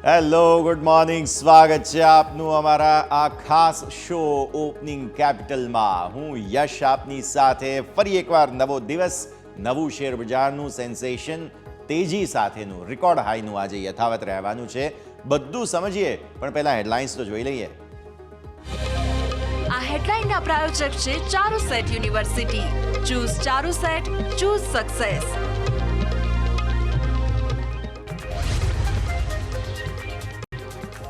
Hello, good morning. સ્વાગત છે આપનું અમારા આ ખાસ શો ઓપનિંગ કેપિટલમાં. હું યશ આપની સાથે ફરી એકવાર નવો દિવસ, નવું શેર બજારનું સેન્સેશન, તેજી સાથેનું રેકોર્ડ હાઈનું આજે યથાવત રહેવાનું છે. બધું સમજીએ, પણ પહેલા હેડલાઇન્સ તો જોઈ લઈએ. આ હેડલાઇનના પ્રાયોજક છે Charusat university. Choose Charusat, choose success.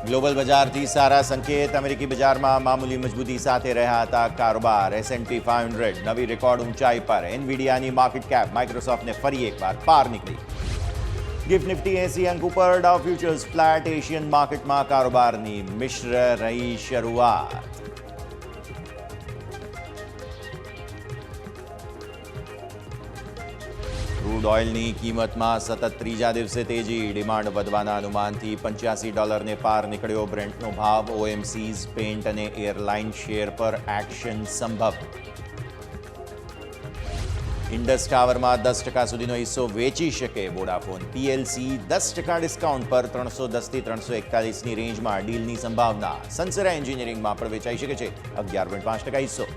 Global બજારથી સારા સંકેત. અમેરિકી બજારમાં મામૂલી મજબૂતી સાથે રહ્યા હતા કારોબાર. S&P 500 નવી રેકોર્ડ ઊંચાઈ પર. એનવીડિયાની માર્કેટ કેપ માઇક્રોસોફ્ટને ફરી એકવાર પાર નીકળી. ગિફ્ટ નિફ્ટી 80 અંક ઉપર. ડાઉ ફ્યુચર્સ ફ્લેટ. એશિયન માર્કેટમાં કારોબારની મિશ્ર રહી શરૂઆત. ક્રૂડ ઓઇલની કિંમતમાં સતત ત્રીજા દિવસે તેજી. ડિમાન્ડ વધવાના અનુમાનથી $85 પાર નીકળ્યો બ્રેન્ટનો ભાવ. OMCs, પેન્ટ અને એરલાઇન શેર પર એક્શન સંભવ. ઇન્ડસ ટાવરમાં 10% સુધીનો હિસ્સો વેચી શકે વોડાફોન PLC. 10% ડિસ્કાઉન્ટ પર 310 થી 341ની રેન્જમાં ડીલની સંભાવના. સનસેરા એન્જિનિયરિંગમાં પણ વેચાઈ શકે છે 11.5% હિસ્સો.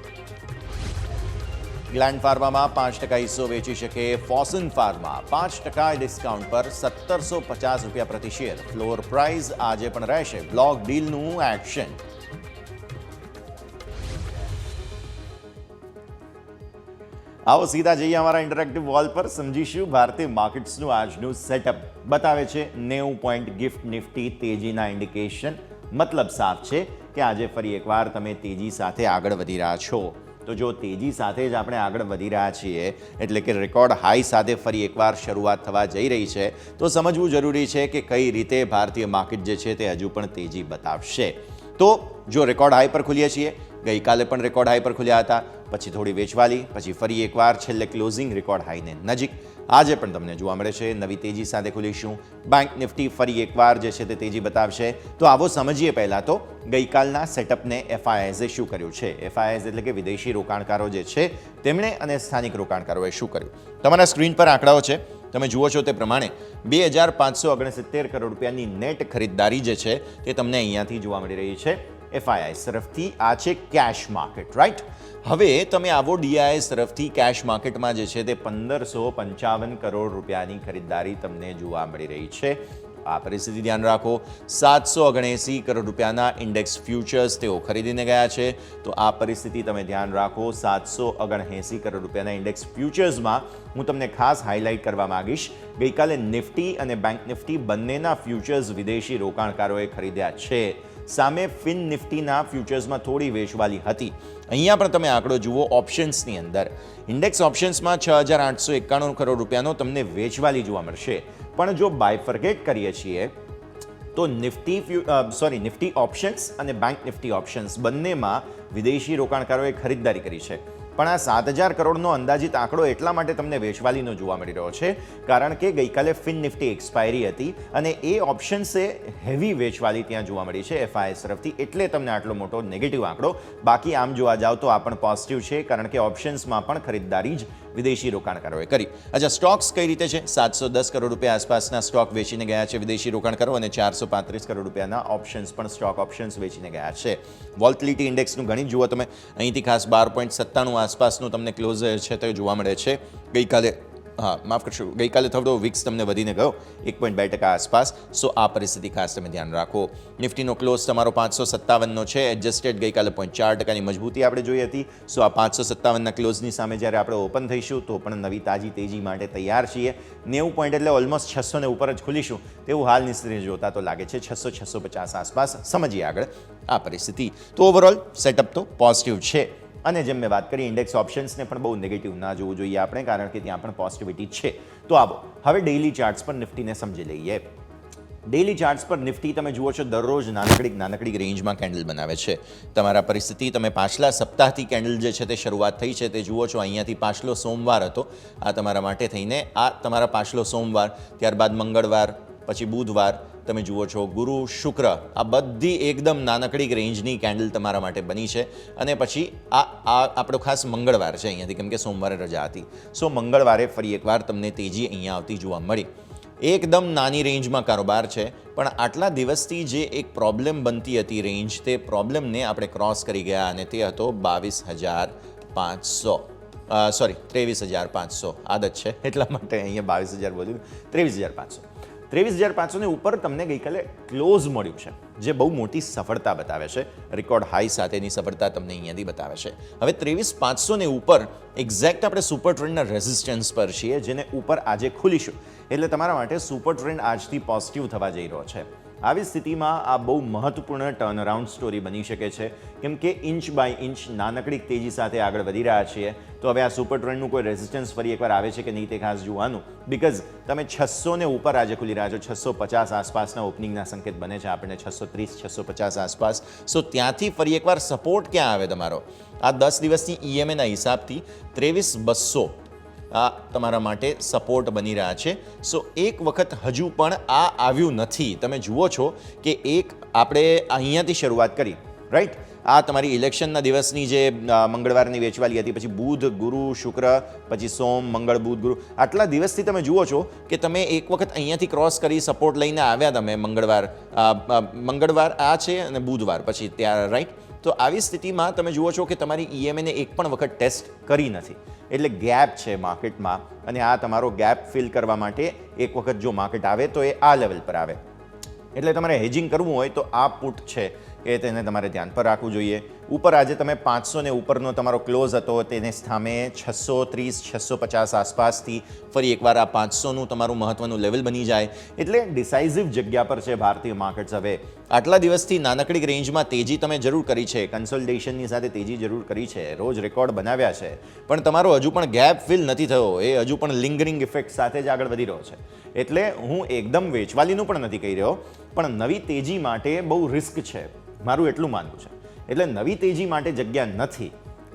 ગ્લેન્ડ ફાર્મામાં 5% હિસ્સો વેચી શકે ફોસન ફાર્મા. 5% ડિસ્કાઉન્ટ પર ₹1750 પ્રતિ શેર. ફ્લોર પ્રાઇસ આજે પણ રહેશે. બ્લોક ડીલનું એક્શન. આવો સીધા જઈએ અમારા ઇન્ટરેક્ટિવ વોલ પર. સમજીશું ભારતીય માર્કેટ્સનું આજનું સેટઅપ. બતાવે છે 90 પોઈન્ટ ગિફ્ટ નિફ્ટી તેજીના ઇન્ડિકેશન. મતલબ સાફ છે કે આજે ફરી એકવાર તમે તેજી સાથે આગળ વધી રહ્યા છો. તો જો તેજી સાથે જ આપણે આગળ વધી રહ્યા છીએ, એટલે કે રેકોર્ડ હાઈ સાથે ફરી એકવાર શરૂઆત થવા જઈ રહી છે, તો સમજવું જરૂરી છે કે કઈ રીતે ભારતીય માર્કેટ જે છે તે હજુ પણ તેજી બતાવશે. તો જો રેકોર્ડ હાઈ પર ખુલીએ છીએ, ગઈકાલે પણ રેકોર્ડ હાઈ પર ખુલ્યા હતા, પછી થોડી વેચવાલી, પછી ફરી એકવાર છેલ્લે ક્લોઝિંગ રેકોર્ડ હાઈને નજીક. આજે પણ તમને જોવા મળે છે નવી તેજી સાથે ખુલીશું. બેંક નિફ્ટી ફરી એકવાર જે છે તે તેજી બતાવશે. તો આવો સમજીએ પહેલાં તો ગઈકાલના સેટઅપને FISએ શું કર્યું છે. FIS એટલે કે વિદેશી રોકાણકારો જે છે તેમણે અને સ્થાનિક રોકાણકારોએ શું કર્યું. તમારા સ્ક્રીન પર આંકડાઓ છે, તમે જુઓ છો તે પ્રમાણે 2569 કરોડ રૂપિયાની નેટ ખરીદદારી જે છે તે તમને અહીંયાથી જોવા મળી રહી છે. FIS તરફથી આ છે કેશ માર્કેટ, રાઈટ. હવે તમે આવો DIS તરફથી કેશ માર્કેટમાં જે છે તે 1555 કરોડ રૂપિયાની ખરીદદારી તમને જોવા મળી રહી છે. આ પરિસ્થિતિ ધ્યાન રાખો. 779 કરોડ રૂપિયાના ઇન્ડેક્સ ફ્યુચર્સ તેઓ ખરીદીને ગયા છે. તો આ પરિસ્થિતિ તમે ધ્યાન રાખો. 779 કરોડ રૂપિયાના ઇન્ડેક્સ ફ્યુચર્સમાં હું તમને ખાસ હાઇલાઇટ કરવા માંગીશ. ગઈકાલે નિફ્ટી અને બેંક નિફ્ટી બંનેના ફ્યુચર્સ વિદેશી રોકાણકારોએ ખરીદ્યા છે. સામે ફિન નિફ્ટીના ફ્યુચર્સમાં થોડી વેચવાલી હતી. અહીંયા પણ તમે આંકડો જુઓ. ઓપ્શન્સની અંદર ઇન્ડેક્સ ઓપ્શન્સમાં 6891 કરોડ રૂપિયાનો તમને વેચવાલી જોવા મળશે. પણ જો બાયફર્કેટ કરીએ છીએ તો નિફ્ટી ઓપ્શન્સ અને બેંક નિફ્ટી ઓપ્શન્સ બંનેમાં વિદેશી રોકાણકારોએ ખરીદદારી કરી છે. પણ આ 7000 કરોડનો અંદાજિત આંકડો એટલા માટે તમને વેચવાલીનો જોવા મળી રહ્યો છે કારણ કે ગઈકાલે ફિન નિફ્ટી એક્સપાયરી હતી અને એ ઓપ્શન્સે હેવી વેચવાલી ત્યાં જોવા મળી છે FIS તરફથી. એટલે તમને આટલો મોટો નેગેટિવ આંકડો. બાકી આમ જોવા જાવ તો આ પણ પોઝિટિવ છે કારણ કે ઓપ્શન્સમાં પણ ખરીદદારી જ વિદેશી રોકાણકારોએ કરી. અચ્છા, સ્ટોક્સ કઈ રીતે છે? 710 કરોડ રૂપિયા આસપાસના સ્ટોક વેચીને ગયા છે વિદેશી રોકાણકારો અને 435 કરોડ રૂપિયાના ઓપ્શન્સ પણ સ્ટોક ઓપ્શન્સ વેચીને ગયા છે. વોલેટિલિટી ઇન્ડેક્સનું ગણિત જુઓ તમે. અહીંથી ખાસ 12.97 આસપાસનું તમને ક્લોઝર છે તે જોવા મળે છે. ગઈકાલે માફ કરશો, ગઈકાલે થોડો વિક્સ તમને વધીને ગયો 1.2% આસપાસ. સો આ પરિસ્થિતિ ખાસ તમે ધ્યાન રાખો. નિફ્ટીનો ક્લોઝ તમારો 557નો છે. એડજસ્ટેડ ગઈકાલે 0.4%ની મજબૂતી આપણે જોઈ હતી. સો આ 557ના ક્લોઝની સામે જ્યારે આપણે ઓપન થઈશું તો પણ નવી તાજી તેજી માટે તૈયાર છીએ. 90 પોઈન્ટ એટલે ઓલમોસ્ટ 600 ને ઉપર જ ખુલીશું તેવું હાલની સ્થિતિ જોતા તો લાગે છે. 600-650 આસપાસ. સમજીએ આગળ આ પરિસ્થિતિ. તો ઓવરઓલ સેટઅપ તો પોઝિટિવ છે. અને જેમ મેં વાત કરી, ઇન્ડેક્સ ઓપ્શન્સને પણ બહુ નેગેટિવ ના જોવું જોઈએ આપણે કારણ કે ત્યાં પણ પોઝિટિવિટી છે. તો આવો હવે ડેઇલી ચાર્ટ્સ પર નિફ્ટીને સમજી લઈએ. ડેઇલી ચાર્ટ્સ પર નિફ્ટી તમે જુઓ છો દરરોજ નાનકડી રેન્જમાં કેન્ડલ બનાવે છે. તમારા પરિસ્થિતિ તમે પાછલા સપ્તાહથી કેન્ડલ જે છે તે શરૂઆત થઈ છે તે જુઓ છો. અહીંયાથી પાછલો સોમવાર હતો આ તમારા માટે થઈને. આ તમારા પાછલો સોમવાર, ત્યારબાદ મંગળવાર, પછી બુધવાર, તમે જુઓ છો ગુરુ, શુક્ર, આ બધી એકદમ નાનકડી રેન્જની કેન્ડલ તમારા માટે બની છે. અને પછી આ આપણો ખાસ મંગળવાર છે અહીંયાથી, કેમ કે સોમવારે રજા હતી. સો મંગળવારે ફરી એકવાર તમને તેજી અહીંયા આવતી જોવા મળી. એકદમ નાની રેન્જમાં કારોબાર છે, પણ આટલા દિવસથી જે એક પ્રોબ્લેમ બનતી હતી રેન્જ, તે પ્રોબ્લેમને આપણે ક્રોસ કરી ગયા અને તે હતો 22,500 સોરી 23,500 આદત છે એટલા માટે અહીંયા 22,000 બોલ્યું, 23,500. 23,500 ની ઉપર તમને ગઈકાલે ક્લોઝ મળ્યું છે, જે બહુ મોટી સફળતા બતાવે છે. રેકોર્ડ હાઈ સાથેની સફળતા તમને અહીંયાથી બતાવે છે. હવે 23,500 ને ઉપર એક્ઝેક્ટ આપણે સુપર ટ્રેન્ડના રેઝિસ્ટન્સ પર છીએ, જેને ઉપર આજે ખુલીશું. એટલે તમારા માટે સુપર ટ્રેન્ડ આજથી પોઝિટિવ થવા જઈ રહ્યો છે. આવી સ્થિતિમાં આ બહુ મહત્વપૂર્ણ ટર્નઅરાઉન્ડ સ્ટોરી બની શકે છે, કેમ કે ઇંચ બાય ઇંચ નાનકડી તેજી સાથે આગળ વધી રહ્યા છીએ. તો હવે આ સુપર ટ્રેન્ડનું કોઈ રેઝિસ્ટન્સ ફરી એકવાર આવે છે કે નહીં તે ખાસ જોવાનું, બિકોઝ તમે 600 ને ઉપર આજે ખુલી રહ્યા છો. 650 આસપાસના ઓપનિંગના સંકેત બને છે આપણને, 630 650 આસપાસ. સો ત્યાંથી ફરી એકવાર સપોર્ટ ક્યાં આવે તમારો? આ 10 દિવસની EMAના હિસાબથી 23,200 આ તમારા માટે સપોર્ટ બની રહ્યા છે. સો એક વખત હજુ પણ આ આવ્યું નથી. તમે જુઓ છો કે એક આપણે અહીંયાથી શરૂઆત કરી, રાઈટ? આ તમારી ઇલેક્શનના દિવસની જે મંગળવારની વેચવાલી હતી, પછી બુધ ગુરુ શુક્ર, પછી સોમ મંગળ બુધ ગુરુ, આટલા દિવસથી તમે જુઓ છો કે તમે એક વખત અહીંયાથી ક્રોસ કરી સપોર્ટ લઈને આવ્યા. તમે મંગળવાર આ છે અને બુધવાર પછી ત્યાં, રાઈટ? તો આવી સ્થિતિમાં તમે જુઓ છો કે તમારી EMAને એક પણ વખત ટેસ્ટ કરી નથી. એટલે ગેપ છે માર્કેટમાં, અને આ તમારો ગેપ ફિલ કરવા માટે એક વખત જો માર્કેટ આવે તો એ આ લેવલ પર આવે. એટલે તમારે હેજિંગ કરવું હોય તો આ પુટ છે એ તેને તમારે ધ્યાન પર રાખવું જોઈએ. ઉપર આજે તમે 500 ને ઉપરનો તમારો ક્લોઝ હતો, તેને સામે 630 650 આસપાસથી ફરી એકવાર આ 500નું તમારું મહત્વનું લેવલ બની જાય એટલે ડિસાઇઝિવ જગ્યા પર છે ભારતીય માર્કેટ્સ. હવે આટલા દિવસથી નાનકડી રેન્જમાં તેજી તમે જરૂર કરી છે, કન્સોલિડેશનની સાથે તેજી જરૂર કરી છે, રોજ રેકોર્ડ બનાવ્યા છે, પણ તમારો હજુ પણ ગેપ ફિલ નથી થયો. એ હજુ પણ લિંગરિંગ ઇફેક્ટ સાથે જ આગળ વધી રહ્યો છે. એટલે હું એકદમ વેચવાલીનું પણ નથી કહી રહ્યો, પણ નવી તેજી માટે બહુ રિસ્ક છે, મારું એટલું માનવું છે. એટલે નવી તેજી માટે જગ્યા નથી.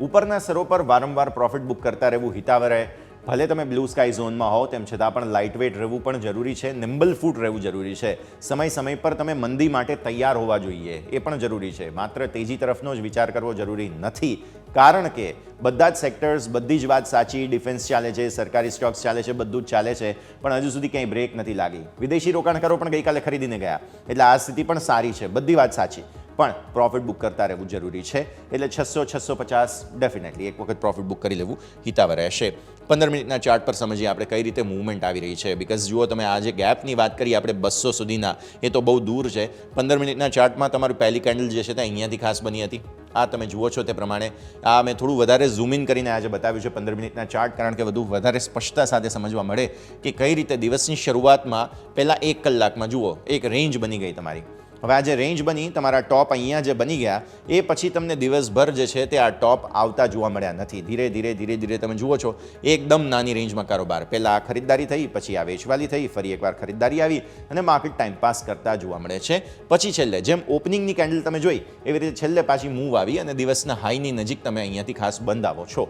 ઉપરના સ્તરો પર વારંવાર પ્રોફિટ બુક કરતા રહેવું હિતાવહ રહે. ભલે તમે બ્લુ સ્કાય ઝોનમાં હો, તેમ છતાં પણ લાઇટ વેઇટ રહેવું પણ જરૂરી છે, નિમ્બલ ફૂટ રહેવું જરૂરી છે. સમય પર તમે મંદી માટે તૈયાર હોવા જોઈએ, એ પણ જરૂરી છે. માત્ર તેજી તરફનો જ વિચાર કરવો જરૂરી નથી, કારણ કે બધા જ સેક્ટર્સ, બધી જ વાત સાચી. ડિફેન્સ ચાલે છે, સરકારી સ્ટોક્સ ચાલે છે, બધું જ ચાલે છે, પણ હજુ સુધી ક્યાંય બ્રેક નથી લાગી. વિદેશી રોકાણકારો પણ ગઈકાલે ખરીદીને ગયા, એટલે આ સ્થિતિ પણ સારી છે. બધી વાત સાચી, પણ પ્રોફિટ બુક કરતા રહેવું જરૂરી છે. એટલે 600 650 ડેફિનેટલી એક વખત પ્રોફિટ બુક કરી લેવું હિતાવહ રહેશે. 15 મિનિટના ચાર્ટ પર સમજીએ આપણે કઈ રીતે મૂવમેન્ટ આવી રહી છે. બિકોઝ જુઓ, તમે આજે ગેપની વાત કરી આપણે 200 સુધીના, એ તો બહુ દૂર છે. 15 મિનિટના ચાર્ટમાં તમારું પહેલી કેન્ડલ જે છે તે અહીંયાથી ખાસ બની હતી. આ તમે જુઓ છો તે પ્રમાણે આ મેં થોડું વધારે ઝૂમ ઇન કરીને આજે બતાવ્યું છે 15 મિનિટના ચાર્ટ, કારણ કે વધુ વધારે સ્પષ્ટતા સાથે સમજવા મળે કે કઈ રીતે દિવસની શરૂઆતમાં પહેલાં 1 કલાકમાં જુઓ એક રેન્જ બની ગઈ તમારી. હવે આ જે રેન્જ બની, તમારા ટોપ અહીંયા જે બની ગયા, એ પછી તમને દિવસભર જે છે તે આ ટોપ આવતા જોવા મળ્યા નથી. ધીરે ધીરે તમે જુઓ છો એકદમ નાની રેન્જમાં કારોબાર. પહેલાં આ ખરીદદારી થઈ, પછી આ વેચવાલી થઈ, ફરી એકવાર ખરીદદારી આવી અને માર્કેટ ટાઈમ પાસ કરતા જોવા મળે છે. પછી છેલ્લે જેમ ઓપનિંગની કેન્ડલ તમે જોઈ, એવી રીતે છેલ્લે પાછી મૂવ આવી અને દિવસના હાઈની નજીક તમે અહીંયાથી ખાસ બંધ આવો છો.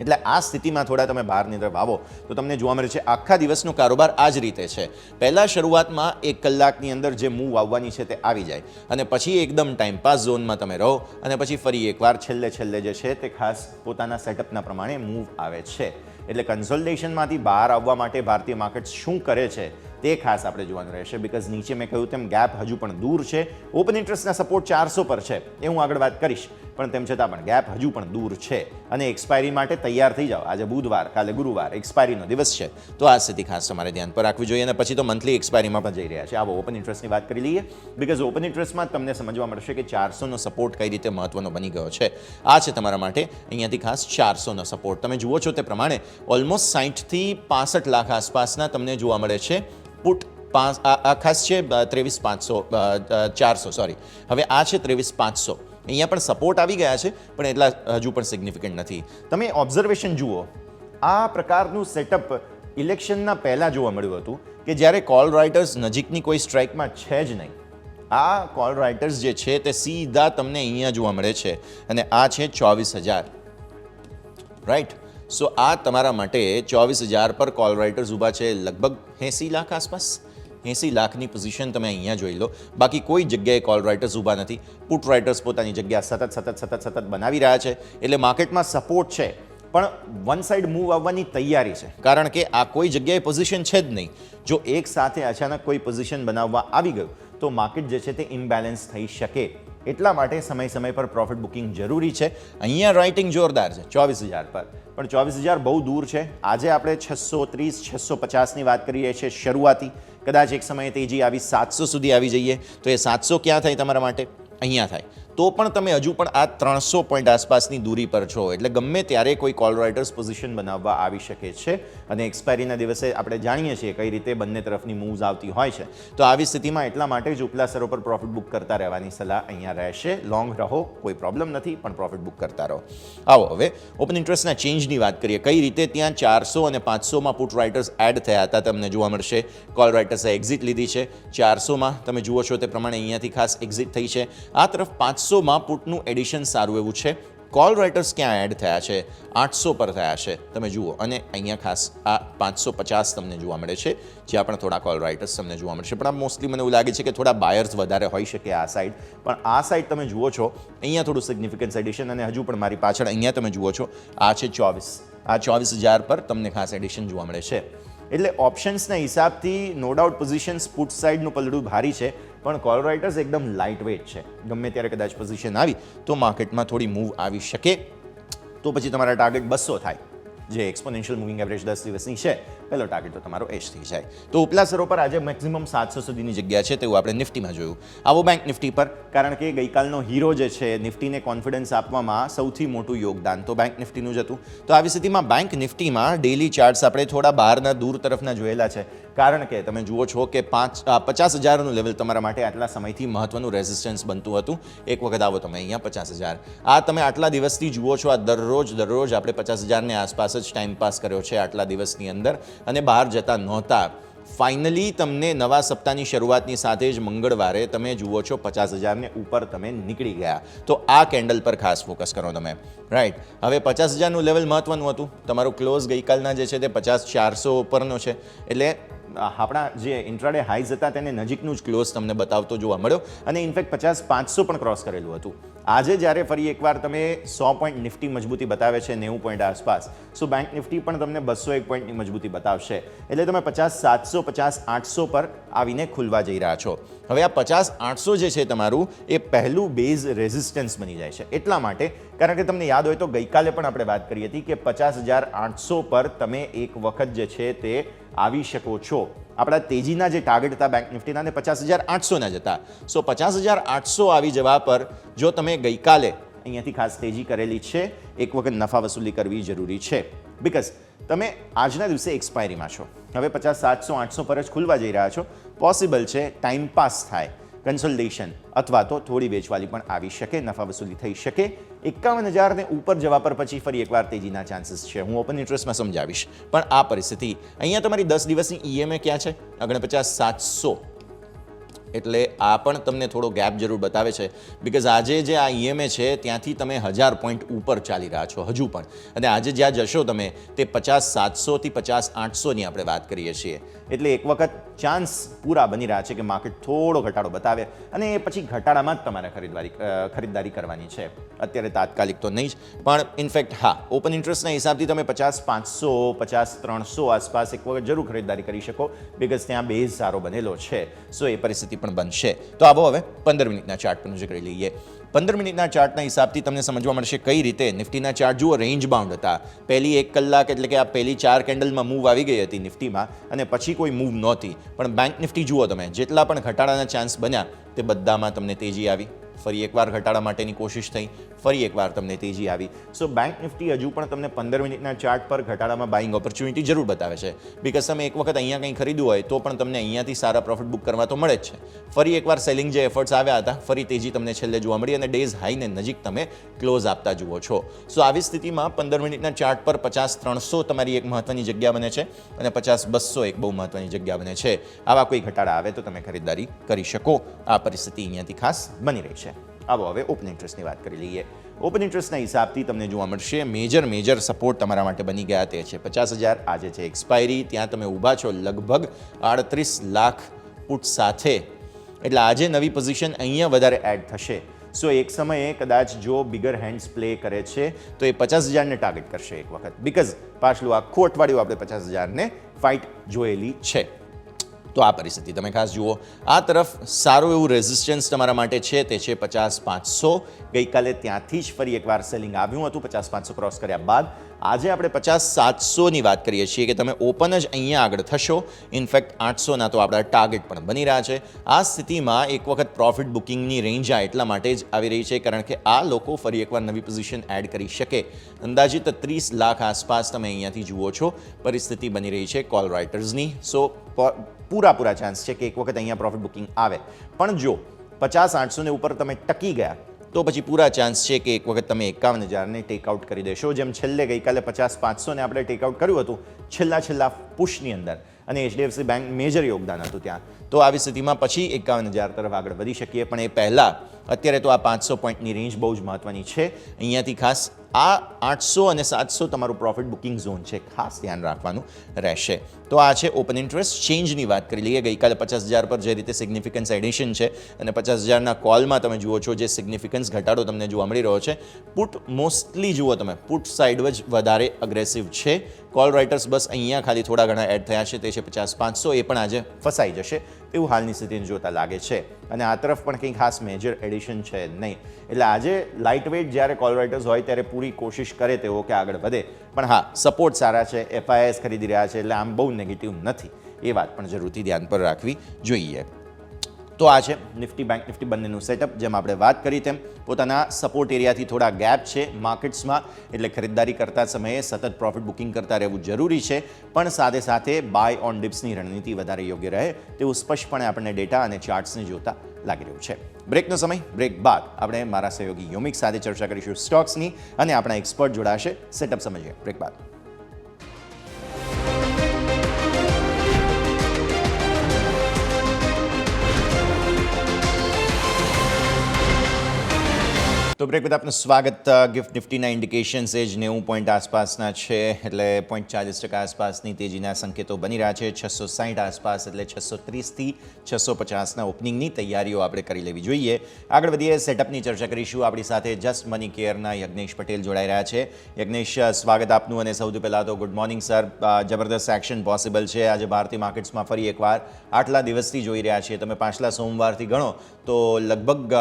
એટલે આ સ્થિતિમાં થોડા તમે બહારની તરફ આવો તો તમને જોવા મળે છે આખા દિવસનો કારોબાર આ જ રીતે છે. પહેલાં શરૂઆતમાં 1 કલાકની અંદર જે મૂવ આવવાની છે તે આવી જાય, અને પછી એકદમ ટાઈમ પાસ ઝોનમાં તમે રહો, અને પછી ફરી એકવાર છેલ્લે જે છે તે ખાસ પોતાના સેટઅપના પ્રમાણે મૂવ આવે છે. એટલે કન્સોલિડેશનમાંથી બહાર આવવા માટે ભારતીય માર્કેટ શું કરે છે તે ખાસ આપણે જોવાનું રહેશે. બિકોઝ નીચે મેં કહ્યું તેમ ગેપ હજુ પણ દૂર છે. ઓપન ઇન્ટરેસ્ટના સપોર્ટ 400 પર છે, એ હું આગળ વાત કરીશ, પણ તેમ છતાં પણ ગેપ હજુ પણ દૂર છે. અને એક્સપાયરી માટે તૈયાર થઈ જાઓ. આજે બુધવાર, કાલે ગુરુવાર એક્સપાયરીનો દિવસ છે, તો આ સ્થિતિ ખાસ તમારે ધ્યાન પર રાખવી જોઈએ. અને પછી તો મંથલી એક્સપાયરીમાં પણ જઈ રહ્યા છે. આવો ઓપન ઇન્ટરેસ્ટની વાત કરી લઈએ, બિકોઝ ઓપન ઇન્ટરેસ્ટમાં તમને સમજવા મળશે કે 400નો સપોર્ટ કઈ રીતે મહત્વનો બની ગયો છે. આ છે તમારા માટે અહીંયાથી ખાસ 400નો સપોર્ટ. તમે જુઓ છો તે પ્રમાણે ઓલમોસ્ટ 60 થી 65 લાખ આસપાસના તમને જોવા મળે છે પુટ. આ ખાસ છે 23,400 સોરી, હવે આ છે 23,500. અહીંયા પણ સપોર્ટ આવી ગયા છે, પણ એટલા હજુ પણ સિગ્નિફિકન્ટ નથી. તમે ઓબ્ઝર્વેશન જુઓ, આ પ્રકારનું સેટઅપ ઇલેક્શનના પહેલાં જોવા મળ્યું હતું કે જ્યારે કોલ રાઇટર્સ નજીકની કોઈ સ્ટ્રાઇકમાં છે જ નહીં. આ કોલ રાઇટર્સ જે છે તે સીધા તમને અહીંયા જોવા મળે છે, અને આ છે 24,000, રાઈટ? સો આ તમારા માટે 24,000 પર કોલ રાઇટર્સ ઊભા છે. લગભગ 80 લાખ આસપાસ, 80 લાખની પોઝિશન તમે અહીંયા જોઈ લો. બાકી કોઈ જગ્યાએ કોલ રાઇટર્સ ઊભા નથી. પુટ રાઇટર્સ પોતાની જગ્યા સતત બનાવી રહ્યા છે. એટલે માર્કેટમાં સપોર્ટ છે. પણ વન સાઇડ મૂવ આવવાની તૈયારી છે, કારણ કે આ કોઈ જગ્યાએ પોઝિશન છે જ નહીં. જો એક સાથે અચાનક કોઈ પોઝિશન બનાવવા આવી ગયું તો માર્કેટ જે છે તે ઇમ્બેલેન્સ થઈ શકે. એટલા માટે સમય પર પ્રોફિટ બુકિંગ જરૂરી છે. અહીંયા રાઇટિંગ જોરદાર છે 24,000 પર, પણ 24,000 બહુ દૂર છે. આજે આપણે 630 650ની વાત કરીએ છીએ શરૂઆતી. કદાચ એક સમયે તેજી આવી 700 સુધી આવી જઈએ તો એ 700 ક્યાં થાય તમારા માટે? અહીંયા થાય. તો પણ તમે હજુ પણ આ 300 પોઈન્ટ આસપાસની દૂરી પર છો, એટલે ગમે ત્યારે કોઈ કોલ રાઇટર્સ પોઝિશન બનાવવા આવી શકે છે. અને એક્સપાયરીના દિવસે આપણે જાણીએ છીએ કઈ રીતે બંને તરફની મૂવ્સ આવતી હોય છે. તો આવી સ્થિતિમાં એટલા માટે જ ઉપલા સ્તરો પર પ્રોફિટ બુક કરતા રહેવાની સલાહ અહીંયા રહેશે. લોંગ રહો, કોઈ પ્રોબ્લેમ નથી, પણ પ્રોફિટ બુક કરતા રહો. આવો હવે ઓપન ઇન્ટરેસ્ટના ચેન્જની વાત કરીએ. કઈ રીતે ત્યાં 400 અને 500માં પુટ રાઇટર્સ એડ થયા હતા તમને જોવા મળશે. કોલ રાઇટર્સે એક્ઝિટ લીધી છે. 400માં તમે જુઓ છો તે પ્રમાણે અહીંયાથી ખાસ એક્ઝિટ થઈ છે. આ તરફ 500માં પુટનું એડિશન સારું એવું છે. કોલ રાઇટર્સ ક્યાં એડ થયા છે? 800 પર થયા છે તમે જુઓ, અને અહીંયા ખાસ આ 550 તમને જોવા મળે છે, જ્યાં પણ થોડા કોલ રાઇટર્સ તમને જોવા મળશે. પણ આ મોસ્ટલી મને એવું લાગે છે કે થોડા બાયર્સ વધારે હોઈ શકે આ સાઈડ. પણ આ સાઈડ તમે જુઓ છો અહીંયા થોડું સિગ્નિફિકન્સ એડિશન, અને હજુ પણ મારી પાછળ અહીંયા તમે જુઓ છો આ છે 24. આ 24,000 પર તમને ખાસ એડિશન જોવા મળે છે. એટલે ઓપ્શન્સના હિસાબથી નો ડાઉટ પોઝિશન્સ પુટ સાઇડનું પલડું ભારી છે, પણ કોલ રાઇટર્સ એકદમ લાઇટ વેઇટ છે. ગમે ત્યારે કદાચ પોઝિશન આવી તો માર્કેટમાં થોડી મૂવ આવી શકે. તો પછી તમારા ટાર્ગેટ 200 થાય, જે એક્સપોનેન્શિયલ મૂવિંગ એવરેજ 10 દિવસની છે. પહેલો ટાર્ગેટ તો તમારો એજ થઈ જાય. તો ઉપલા સ્તરો પર આજે મેક્સિમમ 700 સુધીની જગ્યા છે, તેવું આપણે નિફ્ટીમાં જોયું. આવો બેંક નિફ્ટી પર, કારણ કે ગઈકાલનો હીરો જે છે નિફ્ટીને કોન્ફિડન્સ આપવામાં સૌથી મોટું યોગદાન તો બેંક નિફ્ટીનું જ હતું. તો આવી સ્થિતિમાં બેંક નિફ્ટીમાં ડેઇલી ચાર્ટ્સ આપણે થોડા બહારના દૂર તરફના જોયેલા છે, કારણ કે તમે જુઓ છો કે 50,000નું લેવલ તમારા માટે આટલા સમયથી મહત્વનું રેઝિસ્ટન્સ બનતું હતું. એક વખત આવો તમે અહીંયા 50,000, આ તમે આટલા દિવસથી જુઓ છો. આ દરરોજ આપણે 50,000ની આસપાસ જ ટાઈમ પાસ કર્યો છે આટલા દિવસની અંદર, અને બહાર જતા નહોતા. ફાઇનલી તમને નવા સપ્તાહની શરૂઆતની સાથે જ મંગળવારે તમે જુઓ છો 50,000ને ઉપર તમે નીકળી ગયા. તો આ કેન્ડલ પર ખાસ ફોકસ કરો તમે, રાઈટ. હવે 50,000નું લેવલ મહત્વનું હતું. તમારું ક્લોઝ ગઈકાલના જે છે તે 50,400 ઉપરનો છે, એટલે આપણા જે ઇન્ટ્રાડે હાઈઝ હતા તેને નજીકનું જ ક્લોઝ તમને બતાવતો જોવા મળ્યો, અને ઇનફેક્ટ 50,500 પણ ક્રોસ કરેલું હતું. આજે જ્યારે ફરી એકવાર તમે 100 પોઈન્ટ નિફ્ટી મજબૂતી બતાવે છે 90 પોઈન્ટ આસપાસ, સો બેંક નિફ્ટી પણ તમને 201 પોઈન્ટની મજબૂતી બતાવશે. એટલે તમે 50,700 50,800 પર આવીને ખુલવા જઈ રહ્યા છો. હવે આ 50,800 જે છે તમારું એ પહેલું બેઝ રેઝિસ્ટન્સ બની જાય છે. એટલા માટે, કારણ કે તમને યાદ હોય તો ગઈકાલે પણ આપણે વાત કરી હતી કે 50,800 પર તમે એક વખત જે છે તે આવી શકો છો. આપણા તેજીના જે ટાર્ગેટ હતા બેંક નિફ્ટીના ને 50,800ના જ હતા. સો 50,800 આવી જવા પર જો તમે ગઈકાલે અહીંયાથી ખાસ તેજી કરેલી છે, એક વખત નફા વસૂલી કરવી જરૂરી છે. બિકોઝ તમે આજના દિવસે એક્સપાયરીમાં છો. હવે 50,700 800 પર જ ખુલવા જઈ રહ્યા છો. પોસિબલ છે ટાઈમ પાસ થાય, કન્સોલિડેશન, અથવા તો થોડી વેચવાલી પણ આવી શકે, નફા વસૂલી થઈ શકે. 51,000ને ઉપર જવા પર પછી ફરી એકવાર તેજીના ચાન્સીસ છે. હું ઓપન ઇન્ટરેસ્ટમાં સમજાવીશ. પણ આ પરિસ્થિતિ અહીંયા તમારી 10 દિવસની ઈએમએ ક્યાં છે? 49,700. એટલે આ પણ તમને થોડો ગેપ જરૂર બતાવે છે, બિકોઝ આજે જે આ ઈએમએ છે ત્યાંથી તમે 1000 પોઈન્ટ ઉપર ચાલી રહ્યા છો હજુ પણ, અને આજે જ્યાં જશો તમે તે 50,700 થી 50,800ની આપણે વાત કરીએ છીએ. એટલે એક વખત ચાન્સ પૂરા બની રહ્યા છે કે માર્કેટ થોડો ઘટાડો બતાવે, અને એ પછી ઘટાડામાં જ તમારે ખરીદદારી કરવાની છે. અત્યારે તાત્કાલિક તો નહીં જ, પણ ઇનફેક્ટ હા, ઓપન ઇન્ટરેસ્ટના હિસાબથી તમે 50,500 50,300 આસપાસ એક વખત જરૂર ખરીદદારી કરી શકો, બિકોઝ ત્યાં બેઝ સારો બનેલો છે. સો એ પરિસ્થિતિ પણ બનશે. તો આવો હવે 15 મિનિટના ચાર્ટ પર નજર કરી લઈએ. 15 મિનિટના ચાર્ટના હિસાબથી તમને સમજવા મળશે કઈ રીતે નિફ્ટીના ચાર્ટ જુઓ રેન્જ બાઉન્ડ હતા. પહેલી 1 કલાક એટલે કે આ પહેલી 4 કેન્ડલમાં મૂવ આવી ગઈ હતી નિફ્ટીમાં, અને પછી કોઈ મૂવ નહોતી. પણ બેંક નિફ્ટી જુઓ તમે, જેટલા પણ ઘટાડાના ચાન્સ બન્યા તે બધામાં તમને તેજી આવી. ફરી એકવાર ઘટાડા માટેની કોશિશ થઈ, ફરી એકવાર તમને તેજી આવી. સો બેંક નિફ્ટી હજુ પણ તમને 15 મિનિટના ચાર્ટ પર ઘટાડામાં બાઇંગ ઓપોર્ચ્યુનિટી જરૂર બતાવે છે, બિકોઝ તમે એક વખત અહીંયા કંઈ ખરીદવું હોય તો પણ તમને અહીંયાથી સારા પ્રોફિટ બુક કરવા તો મળે જ છે. ફરી એકવાર સેલિંગ જે એફર્ટ્સ આવ્યા હતા, ફરી તેજી તમને છેલ્લે જોવા મળી, અને ડેઝ હાઈને નજીક તમે ક્લોઝ આપતા જુઓ છો. સો આવી સ્થિતિમાં 15 મિનિટના ચાર્ટ પર 50,300 તમારી એક મહત્વની જગ્યા બને છે, અને 50,200 એક બહુ મહત્વની જગ્યા બને છે. આવા કોઈ ઘટાડા આવે તો તમે ખરીદદારી કરી શકો. આ પરિસ્થિતિ અહીંયાથી ખાસ બની રહી છે. આવો હવે ઓપન ઇન્ટરેસ્ટની વાત કરી લઈએ. ઓપન ઇન્ટરેસ્ટના હિસાબથી તમને જોવા મળશે મેજર સપોર્ટ તમારા માટે બની ગયા તે છે 50,000. આજે છે એક્સપાયરી, ત્યાં તમે ઊભા છો લગભગ 38 લાખ પુટ સાથે. એટલે આજે નવી પોઝિશન અહીંયા વધારે એડ થશે. સો એક સમયે કદાચ જો બિગર હેન્ડ્સ પ્લે કરે છે તો એ 50,000ને ટાર્ગેટ કરશે એક વખત, બિકોઝ પાછલું આખું અઠવાડિયું આપણે 50,000ને ફાઇટ જોયેલી છે. તો આ પરિસ્થિતિ તમે ખાસ જુઓ. આ તરફ સારું એવું રેઝિસ્ટન્સ તમારા માટે છે, તે છે 50,500. ગઈકાલે ત્યાંથી જ ફરી એકવાર સેલિંગ આવ્યું હતું 50,500 ક્રોસ કર્યા બાદ. આજે આપણે 50,700ની વાત કરીએ છીએ કે તમે ઓપન જ અહીંયા આગળ થશો. ઇનફેક્ટ 800ના તો આપણા ટાર્ગેટ પણ બની રહ્યા છે. આ સ્થિતિમાં એક વખત પ્રોફિટ બુકિંગની રેન્જ આ એટલા માટે જ આવી રહી છે કારણ કે આ લોકો ફરી એકવાર નવી પોઝિશન એડ કરી શકે. અંદાજિત 30 લાખ આસપાસ તમે અહીંયાથી જુઓ છો પરિસ્થિતિ બની રહી છે કોલ રાઇટર્સની. સો પૂરા ચાન્સ છે કે એક વખત અહીંયા પ્રોફિટ બુકિંગ આવે. પણ જો 50,800ને ઉપર તમે ટકી ગયા તો પછી પૂરા ચાન્સ છે કે એક વખત તમે 51,000ને ટેકઆઉટ કરી દેશો. જેમ છેલ્લે ગઈકાલે 50,500ને આપણે ટેકઆઉટ કર્યું હતું છેલ્લા પુશની અંદર, અને HDFC બેંક મેજર યોગદાન હતું ત્યાં. તો આવી સ્થિતિમાં પછી 51,000 તરફ આગળ વધી શકીએ. પણ એ પહેલાં અત્યારે તો આ 500 પોઈન્ટની રેન્જ બહુ જ મહત્ત્વની છે. અહીંયાથી ખાસ આ 800 અને 700 તમારું પ્રોફિટ બુકિંગ ઝોન છે, ખાસ ધ્યાન રાખવાનું રહેશે. તો આ છે ઓપન ઇન્ટરેસ્ટ. ચેન્જની વાત કરી લઈએ. ગઈકાલે 50,000 પર જે રીતે સિગ્નિફિકન્સ એડિશન છે અને 50,000ના કોલમાં તમે જુઓ છો જે સિગ્નિફિકન્સ ઘટાડો તમને જોવા મળી રહ્યો છે. પુટ મોસ્ટલી જુઓ તમે, પુટ સાઇડ જ વધારે અગ્રેસિવ છે. કોલ રાઇટર્સ બસ અહીંયા ખાલી થોડા ઘણા એડ થયા છે, તે છે 50,500. એ પણ આજે ફસાઈ જશે તેવું હાલની સ્થિતિને જોતા લાગે છે. અને આ તરફ પણ કંઈ ખાસ મેજર એડિશન છે નહીં. એટલે આજે લાઇટ વેઇટ જ્યારે કોલ રાઇટર્સ હોય ત્યારે પૂરી કોશિશ કરે તેવો કે આગળ વધે. પણ હા, સપોર્ટ સારા છે, FIS ખરીદી રહ્યા છે, એટલે આમ બહુ નેગેટિવ નથી. એ વાત પણ જરૂરથી ધ્યાન પર રાખવી જોઈએ. તો આ છે નિફ્ટી બેંક નિફ્ટી બંનેનું સેટઅપ. જેમ આપણે વાત કરી તેમ પોતાના સપોર્ટ એરિયાથી થોડા ગેપ છે માર્કેટ્સમાં, એટલે ખરીદદારી કરતા સમયે સતત પ્રોફિટ બુકિંગ કરતા રહેવું જરૂરી છે. પણ સાથે સાથે બાય ઓન ડિપ્સની રણનીતિ વધારે યોગ્ય રહે તેવું સ્પષ્ટપણે આપણને ડેટા અને ચાર્ટ્સને જોતા લાગી રહ્યું છે. બ્રેકનો સમય. બ્રેક બાદ આપણે મારા સહયોગી યોમિક સાથે ચર્ચા કરીશું સ્ટોક્સની, અને આપણા એક્સપર્ટ જોડાશે. સેટઅપ સમજીએ બ્રેક બાદ. તો બ્રેક બાદ આપનું સ્વાગત. ગિફ્ટ નિફ્ટીના ઇન્ડિકેશન્સ એ જ 90 પોઈન્ટ આસપાસના છે, એટલે 0.40% આસપાસની તેજીના સંકેતો બની રહ્યા છે. 660 આસપાસ એટલે 630થી 650ના ઓપનિંગની તૈયારીઓ આપણે કરી લેવી જોઈએ. આગળ વધીએ, સેટઅપની ચર્ચા કરીશું. આપણી સાથે જસ્ટ મની કેરના યજ્ઞેશ પટેલ જોડાઈ રહ્યા છે. યજ્ઞેશ, સ્વાગત આપનું. અને સૌથી પહેલાં તો ગુડ મોર્નિંગ સર. જબરદસ્ત એક્શન પોસિબલ છે આજે ભારતીય માર્કેટ્સમાં ફરી એકવાર. આટલા દિવસથી જોઈ રહ્યા છીએ તમે, પાછલા સોમવારથી ગણો તો લગભગ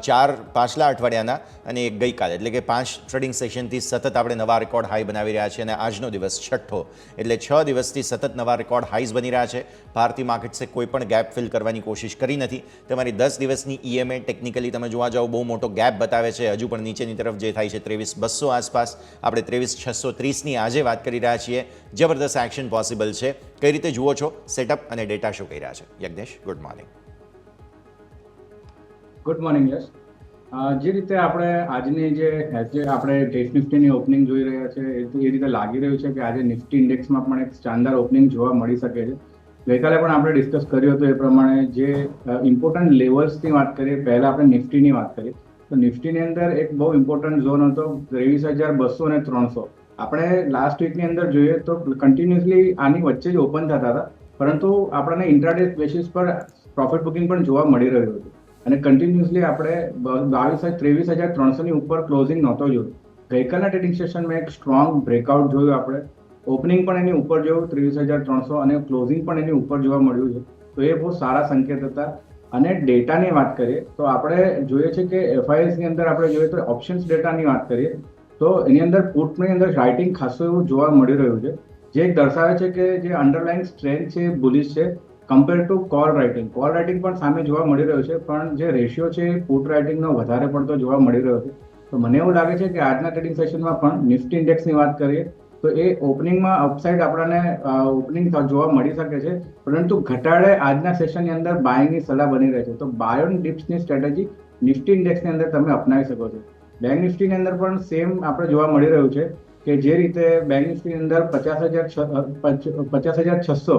4 પાછલા અઠવાડિયા અને ગઈકાલે એટલે કે 5 ટ્રેડિંગ સેશનથી સતત આપણે નવા રેકોર્ડ હાઈ બનાવી રહ્યા છીએ, અને આજનો દિવસ છઠ્ઠો, એટલે 6 દિવસથી સતત નવા રેકોર્ડ હાઈઝ બની રહ્યા છે. ભારતીય માર્કેટ્સે કોઈ પણ ગેપ ફિલ કરવાની કોશિશ કરી નથી. તમારી 10 દિવસની EMA ટેકનિકલી તમે જોવા જાઓ બહુ મોટો ગેપ બતાવે છે, હજુ પણ નીચેની તરફ જે થાય છે 23,200 આસપાસ. આપણે 23,630ની આજે વાત કરી રહ્યા છીએ. જબરદસ્ત એક્શન પોસિબલ છે. કઈ રીતે જુઓ છો સેટઅપ અને ડેટા શું કહી રહ્યા છે? Yagnesh, good morning. Good morning. Yes, જે રીતે આપણે આજની જે આપણે ગિફ્ટ નિફ્ટીની ઓપનિંગ જોઈ રહ્યા છે એ રીતે લાગી રહ્યું છે કે આજે નિફ્ટી ઇન્ડેક્સમાં પણ એક શાનદાર ઓપનિંગ જોવા મળી શકે છે. ગઈકાલે પણ આપણે ડિસ્કસ કર્યું હતું એ પ્રમાણે જે ઇમ્પોર્ટન્ટ લેવલ્સની વાત કરીએ, પહેલાં આપણે નિફ્ટીની વાત કરીએ તો નિફ્ટીની અંદર એક બહુ ઇમ્પોર્ટન્ટ ઝોન હતો 23,200 અને 300. આપણે લાસ્ટ વીકની અંદર જોઈએ તો કન્ટિન્યુઅસલી આની વચ્ચે જ ઓપન થતા હતા, પરંતુ આપણને ઇન્ટ્રાડે બેસિસ પર પ્રોફિટ બુકિંગ પણ જોવા મળી રહ્યું હતું. અને કન્ટિન્યુઅસલી આપણે 23,300ની ઉપર ક્લોઝિંગ નહોતો જોયું. ગઈકાલના ટ્રેડિંગ સેશનમાં એક સ્ટ્રોંગ બ્રેકઆઉટ જોયું આપણે. ઓપનિંગ પણ એની ઉપર જોયું 23,300 અને ક્લોઝિંગ પણ એની ઉપર જોવા મળ્યું છે. તો એ બહુ સારા સંકેત હતા. અને ડેટાની વાત કરીએ તો આપણે જોઈએ છે કે FISની અંદર આપણે જોઈએ તો ઓપ્શન્સ ડેટાની વાત કરીએ તો એની અંદર પુટની અંદર રાઇટિંગ ખાસું એવું જોવા મળી રહ્યું છે, જે દર્શાવે છે કે જે અંડરલાઇન સ્ટ્રેન્થ છે બુલિશ છે compare to call writing. Call writing પણ સામે જોવા મળી રહ્યો છે, પણ જે રેશિયો છે પુટ રાઇટિંગનો વધારે પડતો જોવા મળી રહ્યો છે. તો મને એવું લાગે છે કે આજના ટ્રેડિંગ સેશનમાં પણ નિફ્ટી ઇન્ડેક્સની વાત કરીએ તો એ ઓપનિંગમાં અપસાઇડ આપણને ઓપનિંગ જોવા મળી શકે છે, પરંતુ ઘટાડે આજના સેશનની અંદર બાયની સલાહ બની રહે છે. તો બાય ઓન ડિપ્સની સ્ટ્રેટેજી નિફ્ટી ઇન્ડેક્સની અંદર તમે અપનાવી શકો છો. બેંક નિફ્ટીની અંદર પણ સેમ આપણે જોવા મળી રહ્યું છે કે જે રીતે બેંક નિફ્ટીની અંદર 50,600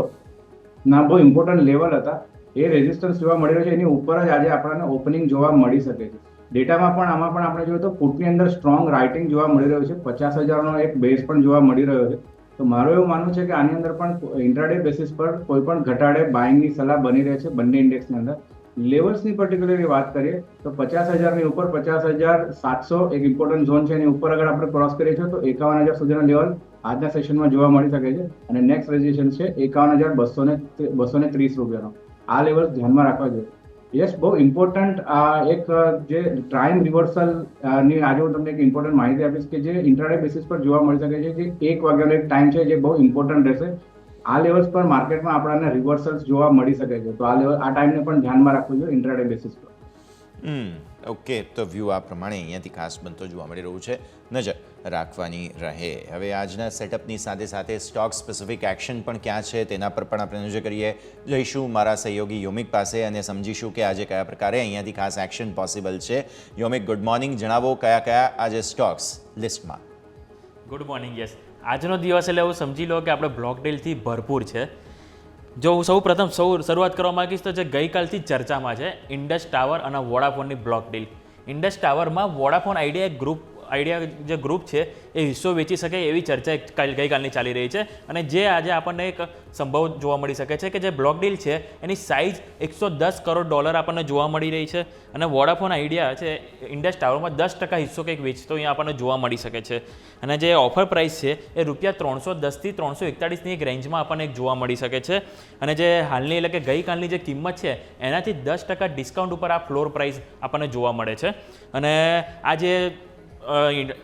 ના બહુ ઇમ્પોર્ટન્ટ લેવલ હતા, એ રેઝિસ્ટન્સ જોવા મળી રહ્યો છે. એની ઉપર જ આજે આપણને ઓપનિંગ જોવા મળી શકે છે. ડેટામાં પણ આમાં પણ આપણે જોઈએ તો પુટની અંદર સ્ટ્રોંગ રાઇટિંગ જોવા મળી રહ્યું છે. 50,000નો એક બેઝ પણ જોવા મળી રહ્યો છે. તો મારું એવું માનવું છે કે આની અંદર પણ ઇન્ટ્રાડે બેસિસ પર કોઈ પણ ઘટાડે બાઇંગની સલાહ બની રહે છે બંને ઇન્ડેક્સની અંદર. લેવલ્સની પર્ટિક્યુલરલી વાત કરીએ તો 50,000ની ઉપર 50,700 એક ઇમ્પોર્ટન્ટ ઝોન છે, એની ઉપર અગર આપણે ક્રોસ કરીએ છીએ તો 51,000 સુધીના લેવલ આજના સેશનમાં જોવા મળી શકે છે. અને નેક્સ્ટ રેઝિસ્ટન્સ છે 51,230 રૂપિયાનો. આ લેવલ ધ્યાનમાં રાખવા જોઈએ. યસ, બહુ ઇમ્પોર્ટન્ટ એક જે ટ્રાયમ રિવર્સલ ની આજે હું તમને એક ઇમ્પોર્ટન્ટ માહિતી આપીશ કે જે ઇન્ટ્રાડે બેસિસ પર જોવા મળી શકે છે, જે 1 વાગ્યાનો એક ટાઈમ છે જે બહુ ઇમ્પોર્ટન્ટ રહેશે. આ લેવલ્સ પર માર્કેટમાં આપણને રિવર્સલ્સ જોવા મળી શકે છે, તો આ ટાઈમને પણ ધ્યાનમાં રાખવું જોઈએ ઇન્ટ્રાડે બેસિસ પર. ઓકે, તો વ્યૂ આ પ્રમાણે અહીંયાથી ખાસ બનતો જોવા મળી રહ્યું છે, નજર રાખવાની રહે. હવે આજના સેટઅપની સાથે સાથે સ્ટોક સ્પેસિફિક એક્શન પણ ક્યાં છે તેના પર પણ આપણે નજર કરીએ. જઈશું મારા સહયોગી યોમિક પાસે અને સમજીશું કે આજે કયા પ્રકારે અહીંયાથી ખાસ એક્શન પોસિબલ છે. યોમિક, ગુડ મોર્નિંગ. જણાવો કયા કયા આજે સ્ટોક્સ લિસ્ટમાં? Good morning. યસ, આજનો દિવસ એટલે એવું સમજી લો કે આપણે બ્લોક ડીલથી ભરપૂર છે. જો હું શરૂઆત કરવા માંગીશ તો જે ગઈકાલથી ચર્ચામાં છે ઇન્ડસ ટાવર અને વોડાફોનની બ્લોક ડીલ. ઇન્ડસ ટાવરમાં વોડાફોન આઈડિયા જે ગ્રુપ છે એ હિસ્સો વેચી શકે એવી ચર્ચા ગઈકાલની ચાલી રહી છે, અને જે આજે આપણને એક સંભવ જોવા મળી શકે છે કે જે બ્લોક ડીલ છે એની સાઇઝ $110 કરોડ આપણને જોવા મળી રહી છે. અને વોડાફોન આઈડિયા છે ઇન્ડસ ટાવરમાં 10% હિસ્સો કંઈક વેચતો અહીંયા આપણને જોવા મળી શકે છે. અને જે ઓફર પ્રાઇસ છે એ ₹310 થી 341ની એક રેન્જમાં આપણને એક જોવા મળી શકે છે. અને જે હાલની એટલે કે ગઈકાલની જે કિંમત છે એનાથી 10% ડિસ્કાઉન્ટ ઉપર આ ફ્લોર પ્રાઇસ આપણને જોવા મળે છે. અને આ જે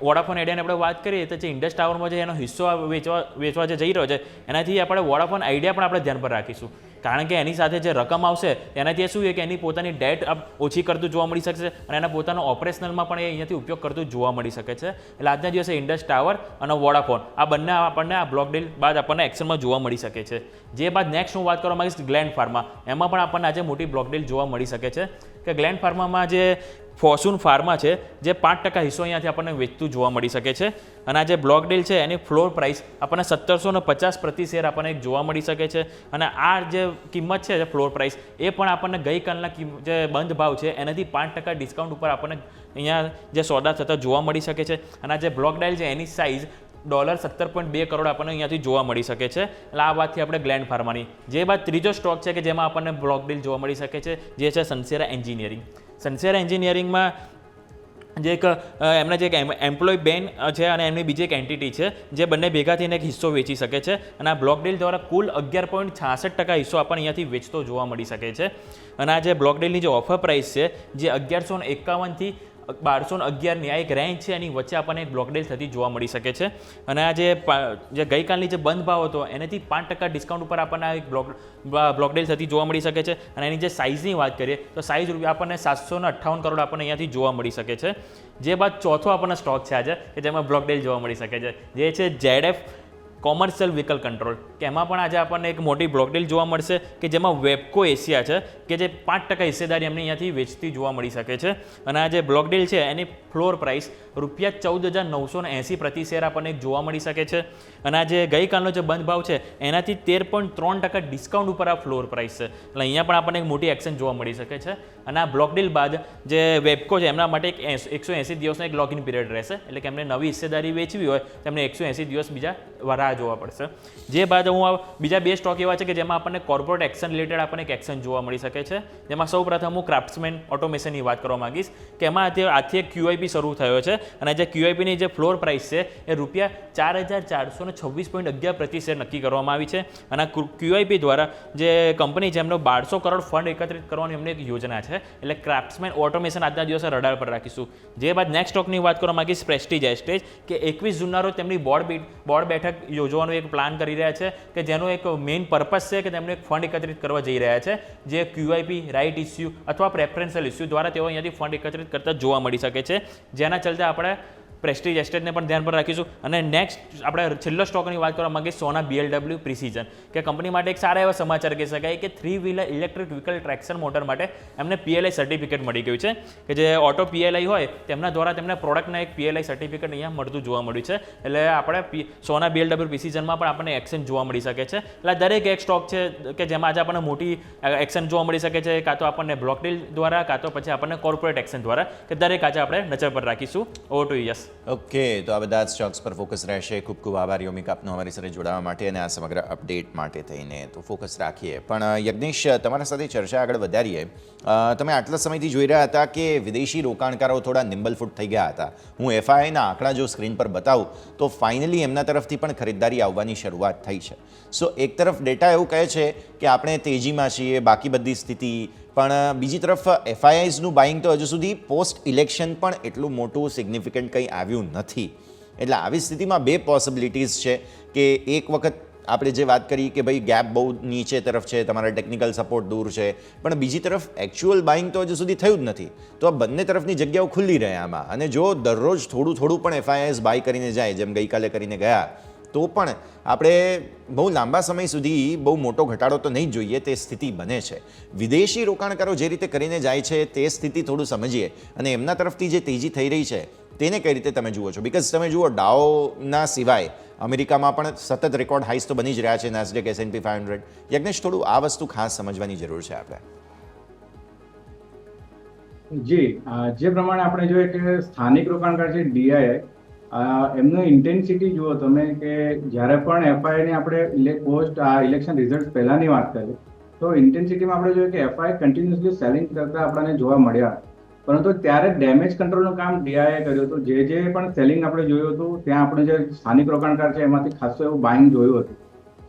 વોડાફોન આઈડિયાની આપણે વાત કરીએ તો જે ઇન્ડસ ટાવરમાં જે એનો હિસ્સો વેચવા જે જઈ રહ્યો છે એનાથી આપણે વોડાફોન આઈડિયા પણ આપણે ધ્યાન પર રાખીશું, કારણ કે એની સાથે જે રકમ આવશે એનાથી શું છે કે એની પોતાની ડેટ ઓછી કરતું જોવા મળી શકશે અને એના પોતાનો ઓપરેશનલમાં પણ એ અહીંયાથી ઉપયોગ કરતું જોવા મળી શકે છે. એટલે આજના દિવસે ઇન્ડસ ટાવર અને વોડાફોન આ બંને આપણને આ બ્લોક ડીલ બાદ આપણને એક્શનમાં જોવા મળી શકે છે. જે બાદ નેક્સ્ટ હું વાત કરવા માંગીશ ગ્લેન્ડ ફાર્મા. એમાં પણ આપણને આજે મોટી બ્લોક ડીલ જોવા મળી શકે છે કે ગ્લેન્ડ ફાર્મામાં જે ફોર્ચ્યુન ફાર્મા છે જે 5% હિસ્સો અહીંયાથી આપણને વેચતું જોવા મળી શકે છે. અને આ જે બ્લોક ડીલ છે એની ફ્લોર પ્રાઇસ આપણને 1750 પ્રતિ શેર આપણને જોવા મળી શકે છે. અને આ જે કિંમત છે ફ્લોર પ્રાઇસ એ પણ આપણને ગઈકાલના જે બંધ ભાવ છે એનાથી 5% ડિસ્કાઉન્ટ ઉપર આપણને અહીંયા જે સોદા થતા જોવા મળી શકે છે. અને આ જે બ્લોક ડીલ છે એની સાઇઝ $17.2 કરોડ આપણને અહીંયાથી જોવા મળી શકે છે. એટલે આ વાતથી આપણે ગ્લેન્ડ ફાર્માની. જે બાદ ત્રીજો સ્ટોક છે કે જેમાં આપણને બ્લોક ડીલ જોવા મળી શકે છે જે છે સનસેરા એન્જિનિયરિંગ. સનસેરા એન્જિનિયરિંગમાં જે એક એમના જે એમ્પ્લોય બેન છે અને એમની બીજી એક એન્ટિટી છે જે બંને ભેગા થઈને એક હિસ્સો વેચી શકે છે. અને આ બ્લોક ડીલ દ્વારા કુલ 11.66% હિસ્સો આપણને અહીંયાથી વેચતો જોવા મળી શકે છે. અને આ જે બ્લોક ડીલની જે ઓફર પ્રાઇસ છે જે 1151 થી 1211ની આ એક રેન્જ છે, એની વચ્ચે આપણને એક બ્લોક ડીલ થતી જોવા મળી શકે છે. અને આ જે ગઈકાલની જે બંધ ભાવ હતો એનાથી 5% ડિસ્કાઉન્ટ ઉપર આપણને આ એક બ્લોક ડીલ થતી જોવા મળી શકે છે. અને એની જે સાઇઝની વાત કરીએ તો સાઇઝ આપણને 758 કરોડ આપણને અહીંયાથી જોવા મળી શકે છે. જે બાદ ચોથો આપણને સ્ટોક છે આજે કે જેમાં બ્લોક ડીલ જોવા મળી શકે છે જે છે ZF કોમર્શિયલ વ્હીકલ કંટ્રોલ, કે એમાં પણ આજે આપણને એક મોટી બ્લોક ડીલ જોવા મળશે કે જેમાં વેબકો એશિયા છે કે જે 5% હિસ્સેદારી એમને અહીંયાથી વેચતી જોવા મળી શકે છે. અને આ જે બ્લોક ડીલ છે એની ફ્લોર પ્રાઇસ ₹14,980 પ્રતિ શેર આપણને જોવા મળી શકે છે. અને આ જે ગઈકાલનો જે બંધ ભાવ છે એનાથી 13.3% ડિસ્કાઉન્ટ ઉપર આ ફ્લોર પ્રાઇસ છે. એટલે અહીંયા પણ આપણને એક મોટી એક્શન જોવા મળી શકે છે. અને આ બ્લોક ડીલ બાદ જે વેબકો છે એમના માટે એક 180 દિવસનો એક લોગિન પીરિયડ રહેશે, એટલે કે એમને નવી હિસ્સેદારી વેચવી હોય તો એમને 180 દિવસ બીજા રાહ જોવા પડશે. જે બાદ હું બીજા બે સ્ટોક એવા છે કે જેમાં આપણને કોર્પોરેટ એક્શન રિલેટેડ આપણને એક એક્શન જોવા મળી શકે છે. જેમાં સૌ પ્રથમ હું ક્રાફ્ટ્સમેન ઓટોમેશનની વાત કરવા માંગીશ કે એમાં આજથી એક QIP શરૂ થયો છે. અને જે QIPની જે ફ્લોર પ્રાઇસ છે એ ₹4,426.11 પ્રતિ શેર નક્કી કરવામાં આવી છે. અને QIP દ્વારા જે કંપની છે એમનો 1200 કરોડ ફંડ એકત્રિત કરવાની એમની એક યોજના છે. એટલે ક્રાફ્ટ્સમેન ઓટોમેશન આજના દિવસે રડાર પર રાખીશું. જે બાદ નેક્સ્ટ સ્ટોકની વાત કરવા માંગીશ પ્રેસ્ટીજ એસ્ટેજ, કે 21 જૂનના રોજ તેમની બોર્ડ બેઠક યોજવાનો એક પ્લાન કરી રહ્યા છે કે જેનો એક મેઇન પર્પસ છે કે તેમને એક ફંડ એકત્રિત કરવા જઈ રહ્યા છે જે QIP રાઇટ ઇસ્યુ અથવા પ્રેફરન્શિયલ ઇસ્યુ દ્વારા તેઓ અહીંયાથી ફંડ એકત્રિત કરતા જોવા મળી શકે છે. જેના ચલતે આપણે પ્રેસ્ટીજ એસ્ટેટને પણ ધ્યાન પર રાખીશું. અને નેક્સ્ટ આપણે છેલ્લો સ્ટોકની વાત કરવા માંગીએ સોના BLW પ્રિસિઝન, કે કંપની માટે એક સારા એવા સમાચાર કહી શકાય કે 3 wheeler electric vehicle traction motor માટે એમને PLI સર્ટિફિકેટ મળી ગયું છે કે જે ઓટો PLI હોય તેમના દ્વારા તેમને પ્રોડક્ટના એક PLI સર્ટિફિકેટ અહીંયા મળતું જોવા મળ્યું છે. એટલે આપણે સોના BLW પ્રિસિઝનમાં પણ આપણને એક્શન જોવા મળી શકે છે. એટલે દરેક એક સ્ટોક છે કે જેમાં આજે આપણને મોટી એક્શન જોવા મળી શકે છે, કાં તો આપણને બ્લોક ડીલ દ્વારા કાં તો પછી આપણને કોર્પોરેટ એક્શન દ્વારા, કે દરેક આજે આપણે નજર પર રાખીશું. Over to yes. ઓકે, તો આ બધા સ્ટોક્સ પર ફોકસ રહેશે. ખૂબ ખૂબ આભાર યોમિક આપનો અમારી સાથે જોડાવા માટે અને આ સમગ્ર અપડેટ માટે થઈને. તો ફોકસ રાખીએ. પણ યજ્ઞેશ, તમારા સાથે ચર્ચા આગળ વધારીએ. તમે આટલા સમયથી જોઈ રહ્યા હતા કે વિદેશી રોકાણકારો થોડા નિમ્બલ ફૂટ થઈ ગયા હતા. હું FIIના આંકડા જો સ્ક્રીન પર બતાવું તો ફાઇનલી એમના તરફથી પણ ખરીદદારી આવવાની શરૂઆત થઈ છે. સો એક તરફ ડેટા એવું કહે છે કે આપણે તેજીમાં છીએ, બાકી બધી સ્થિતિ, પણ બીજી તરફ FIIsનું બાઇંગ તો હજુ સુધી પોસ્ટ ઇલેક્શન પણ એટલું મોટું સિગ્નિફિકન્ટ કંઈ આવ્યું નથી. એટલે આવી સ્થિતિમાં બે પોસિબિલિટીઝ છે કે એક વખત આપણે જે વાત કરી કે ભાઈ ગેપ બહુ નીચે તરફ છે, તમારા ટેકનિકલ સપોર્ટ દૂર છે, પણ બીજી તરફ એકચ્યુઅલ બાઇંગ તો હજુ સુધી થયું જ નથી. તો આ બંને તરફની જગ્યાઓ ખુલ્લી રહે આમાં. અને જો દરરોજ થોડું પણ FIIs બાય કરીને જાય, જેમ ગઈકાલે કરીને ગયા, તો પણ આપણે બહુ લાંબા સમય સુધી બહુ મોટો ઘટાડો તો નહીં જોઈએ, તે સ્થિતિ બને છે. વિદેશી રોકાણકારો જે રીતે કરીને જાય છે તે સ્થિતિ થોડું સમજીએ અને એમના તરફથી જે તેજી થઈ રહી છે તેને કઈ રીતે તમે જુઓ છો? બિકોઝ તમે જુઓ ડાઉના સિવાય અમેરિકામાં પણ સતત રેકોર્ડ હાઈસ તો બની જ રહ્યા છે, નાસ્ડેક, S&P 500. યજ્ઞેશ, થોડું આ વસ્તુ ખાસ સમજવાની જરૂર છે આપણે. જી, જે પ્રમાણે આપણે જોઈએ કે સ્થાનિક રોકાણકાર છે DII, એમનું ઇન્ટેન્સિટી જુઓ તમે કે જ્યારે પણ FII ની આપણે પોસ્ટ ઇલેક્શન રિઝલ્ટ પહેલાની વાત કરીએ તો ઇન્ટેન્સિટીમાં આપણે જોઈએ કે FII કન્ટિન્યુઅસલી સેલિંગ કરતા આપણને જોવા મળ્યા, પરંતુ ત્યારે ડેમેજ કંટ્રોલનું કામ DII કર્યું હતું. જે પણ સેલિંગ આપણે જોયું હતું ત્યાં આપણે જે સ્થાનિક રોકાણકાર છે એમાંથી ખાસું એવું બાઇંગ જોયું હતું.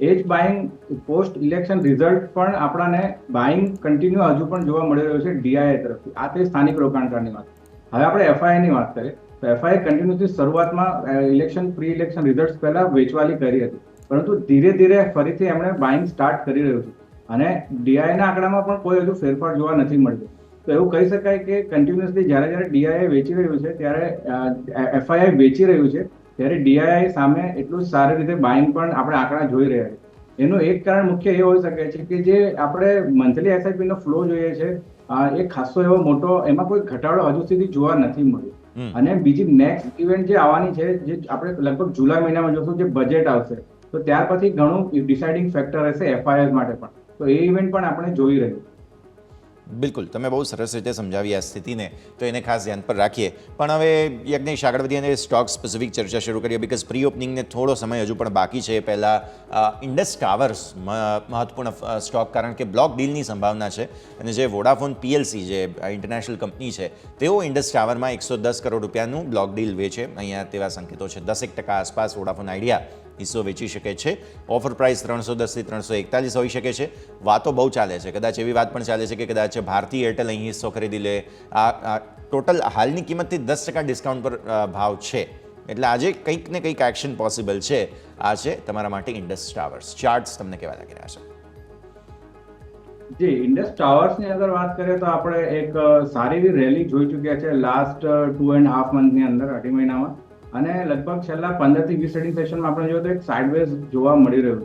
એ જ બાઇંગ પોસ્ટ ઇલેક્શન રિઝલ્ટ પણ આપણને બાઇંગ કન્ટિન્યુ હજુ પણ જોવા મળી રહ્યું છે DII તરફથી. આ તે સ્થાનિક રોકાણકારની વાત. હવે આપણે FII ની વાત કરીએ તો FII કન્ટિન્યુઅસલી શરૂઆતમાં પ્રી ઇલેક્શન રિઝલ્ટ પહેલા વેચવાલી કરી હતી, પરંતુ ધીરે ધીરે ફરીથી એમણે બાઇંગ સ્ટાર્ટ કરી રહ્યું છે અને DII ના આંકડામાં પણ કોઈ હજુ ફેરફાર જોવા નથી મળતો. તો એવું કહી શકાય કે કન્ટિન્યુઅસલી જ્યારે DII વેચી રહ્યું છે ત્યારે FII વેચી રહ્યું છે, ત્યારે DII સામે એટલું સારી રીતે બાઇંગ પણ આપણે આંકડા જોઈ રહ્યા છે. એનું એક કારણ મુખ્ય એ હોઈ શકે છે કે જે આપણે મંથલી SIP નો ફ્લો જોઈએ છે એ ખાસો એવો મોટો, એમાં કોઈ ઘટાડો હજુ સુધી જોવા નથી મળ્યો. અને બીજી નેક્સ્ટ ઇવેન્ટ જે આવવાની છે, જે આપણે લગભગ જુલાઈ મહિનામાં જોશું, જે બજેટ આવશે, તો ત્યાર પછી ઘણું ડિસાઇડિંગ ફેક્ટર રહેશે FIIs માટે પણ. તો એ ઇવેન્ટ પણ આપણે જોઈ રહ્યું. બિલકુલ, તમે બહુ સરસ રીતે સમજાવી આ સ્થિતિને, તો એને ખાસ ધ્યાન પર રાખીએ. પણ હવે યજ્ઞેશ, આગળ વધી અને સ્ટોક સ્પેસિફિક ચર્ચા શરૂ કરીએ, બિકોઝ પ્રી ઓપનિંગને થોડો સમય હજુ પણ બાકી છે. પહેલાં ઇન્ડસ ટાવર્સ મહત્વપૂર્ણ સ્ટોક, કારણ કે બ્લોક ડીલની સંભાવના છે અને જે વોડાફોન PLC જે ઇન્ટરનેશનલ કંપની છે તેઓ ઇન્ડસ ટાવરમાં 110 કરોડ રૂપિયાનું બ્લોક ડીલ વેચે. અહીંયા તેવા સંકેતો છે 10% આસપાસ વોડાફોન આઈડિયા હિસ્સો વેચી શકે છે. ઓફર પ્રાઇસ 310 થી 341 હોઈ શકે છે. વાતો બહુ ચાલે છે, કદાચ એવી વાત પણ ચાલે છે કે કદાચ ભારતીય એરટેલ અહીં હિસ્સો ખરીદી લે. આ ટોટલ હાલની કિંમતથી 10% ડિસ્કાઉન્ટ પર ભાવ છે. એટલે આજે કંઈક ને કંઈક એક્શન પોસિબલ છે. આ છે તમારા માટે ઇન્ડસ ટાવર્સ. ચાર્ટ્સ તમને કેવા લાગી રહ્યા છે? જી, ઇન્ડસ ટાવર્સની અગર વાત કરીએ તો આપણે એક સારી એવી રેલી જોઈ ચૂક્યા છે લાસ્ટ 2.5 મંથની અંદર, 2.5 મહિનામાં. અને લગભગ છેલ્લા 15 થી 20 ટ્રેડિંગ સેશનમાં આપણે જોઈએ તો એક સાઇડવેઝ જોવા મળી રહ્યું.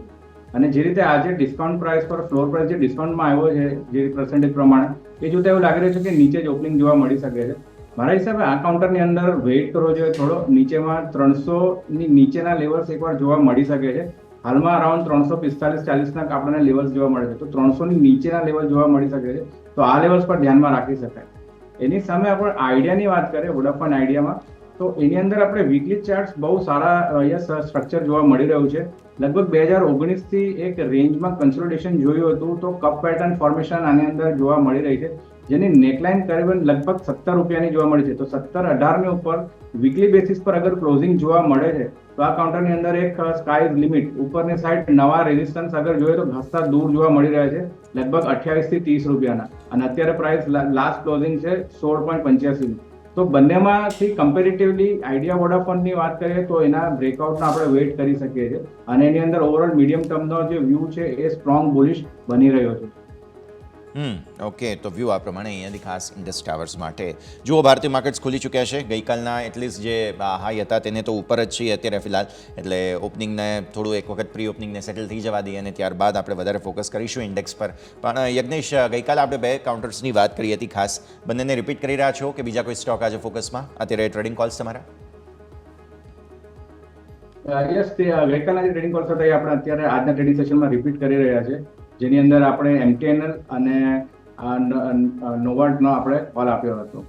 અને જે રીતે આજે ડિસ્કાઉન્ટ પ્રાઇસ પર ફ્લોર પ્રાઇસ જે ડિસ્કાઉન્ટમાં આવ્યો છે જે પર્સન્ટેજ પ્રમાણે, એ જોતા એવું લાગી રહ્યું છે કે નીચે જ ઓપનિંગ જોવા મળી શકે છે. મારા હિસાબે આ કાઉન્ટરની અંદર વેઇટ કરવો જોઈએ થોડો. નીચેમાં 300 ની નીચેના લેવલ્સ એકવાર જોવા મળી શકે છે. હાલમાં અરાઉન્ડ 345-40 આપણને લેવલ્સ જોવા મળે છે, તો 300 ની નીચેના લેવલ જોવા મળી શકે છે. તો આ લેવલ્સ પર ધ્યાનમાં રાખી શકાય. એની સામે આપણે આઈડિયાની વાત કરીએ, વોડાફોન આઈડિયામાં, તો એની અંદર આપણે વીકલી ચાર્ટ્સ બહુ સારા અહીંયા સ્ટ્રક્ચર જોવા મળી રહ્યું છે. લગભગ 2019 થી એક રેન્જમાં કન્સોલિડેશન જોયું હતું, તો કપ પેટર્ન ફોર્મેશન આની અંદર જોવા મળી રહી છે, જેની નેકલાઇન કરીબન લગભગ 17 રૂપિયાની જોવા મળી છે. તો 17-18 ની ઉપર વીકલી બેસિસ પર અગર ક્લોઝિંગ જોવા મળે છે તો આ કાઉન્ટરની અંદર એક સ્કાય લિમિટ, ઉપરની સાઈડ નવા રેઝિસ્ટન્સ અગર જોઈએ તો ઘસતા દૂર જોવા મળી રહ્યા છે, લગભગ 28 થી 30 રૂપિયાના. અને અત્યારે પ્રાઇસ લાસ્ટ ક્લોઝિંગ છે 16.85 ની. તો બંનેમાંથી કમ્પેરેટિવલી આઈડિયા વોડાફોનની વાત કરીએ તો એના બ્રેકઆઉટનો આપણે વેઇટ કરી શકીએ છીએ. અને એની અંદર ઓવરઓલ મીડિયમ ટર્મનો જે વ્યૂ છે એ સ્ટ્રોંગ બુલિશ બની રહ્યો છે. ઓકે, તો વ્યૂ આ પ્રમાણે અહીંયાથી ખાસ ઇન્ડસ ટાવર્સ માટે. જુઓ, ભારતીય માર્કેટ્સ ખુલી ચૂક્યા છે. ગઈકાલના એટલીસ્ટ જે હાઈ હતા તેને તો ઉપર જ છીએ અત્યારે ફિલહાલ. એટલે ઓપનિંગને થોડું એક વખત પ્રી ઓપનિંગને સેટલ થઈ જવા દઈએ અને ત્યારબાદ આપણે વધારે ફોકસ કરીશું ઇન્ડેક્સ પર. પણ યજ્ઞેશ, ગઈકાલે આપણે બે કાઉન્ટર્સની વાત કરી હતી ખાસ. બંનેને રિપીટ કરી રહ્યા છો કે બીજા કોઈ સ્ટોક આજે ફોકસમાં? અત્યારે ટ્રેડિંગ કોલ્સ તમારા? યસ, ગઈકાલના જે ટ્રેડિંગ કોલ્સ હતા એ આપણે અત્યારે આજના ટ્રેડિંગ સેશનમાં રિપીટ કરી રહ્યા છે, જેની અંદર આપણે MTNL અને નોવાર્ડનો આપણે કોલ આપ્યો હતો.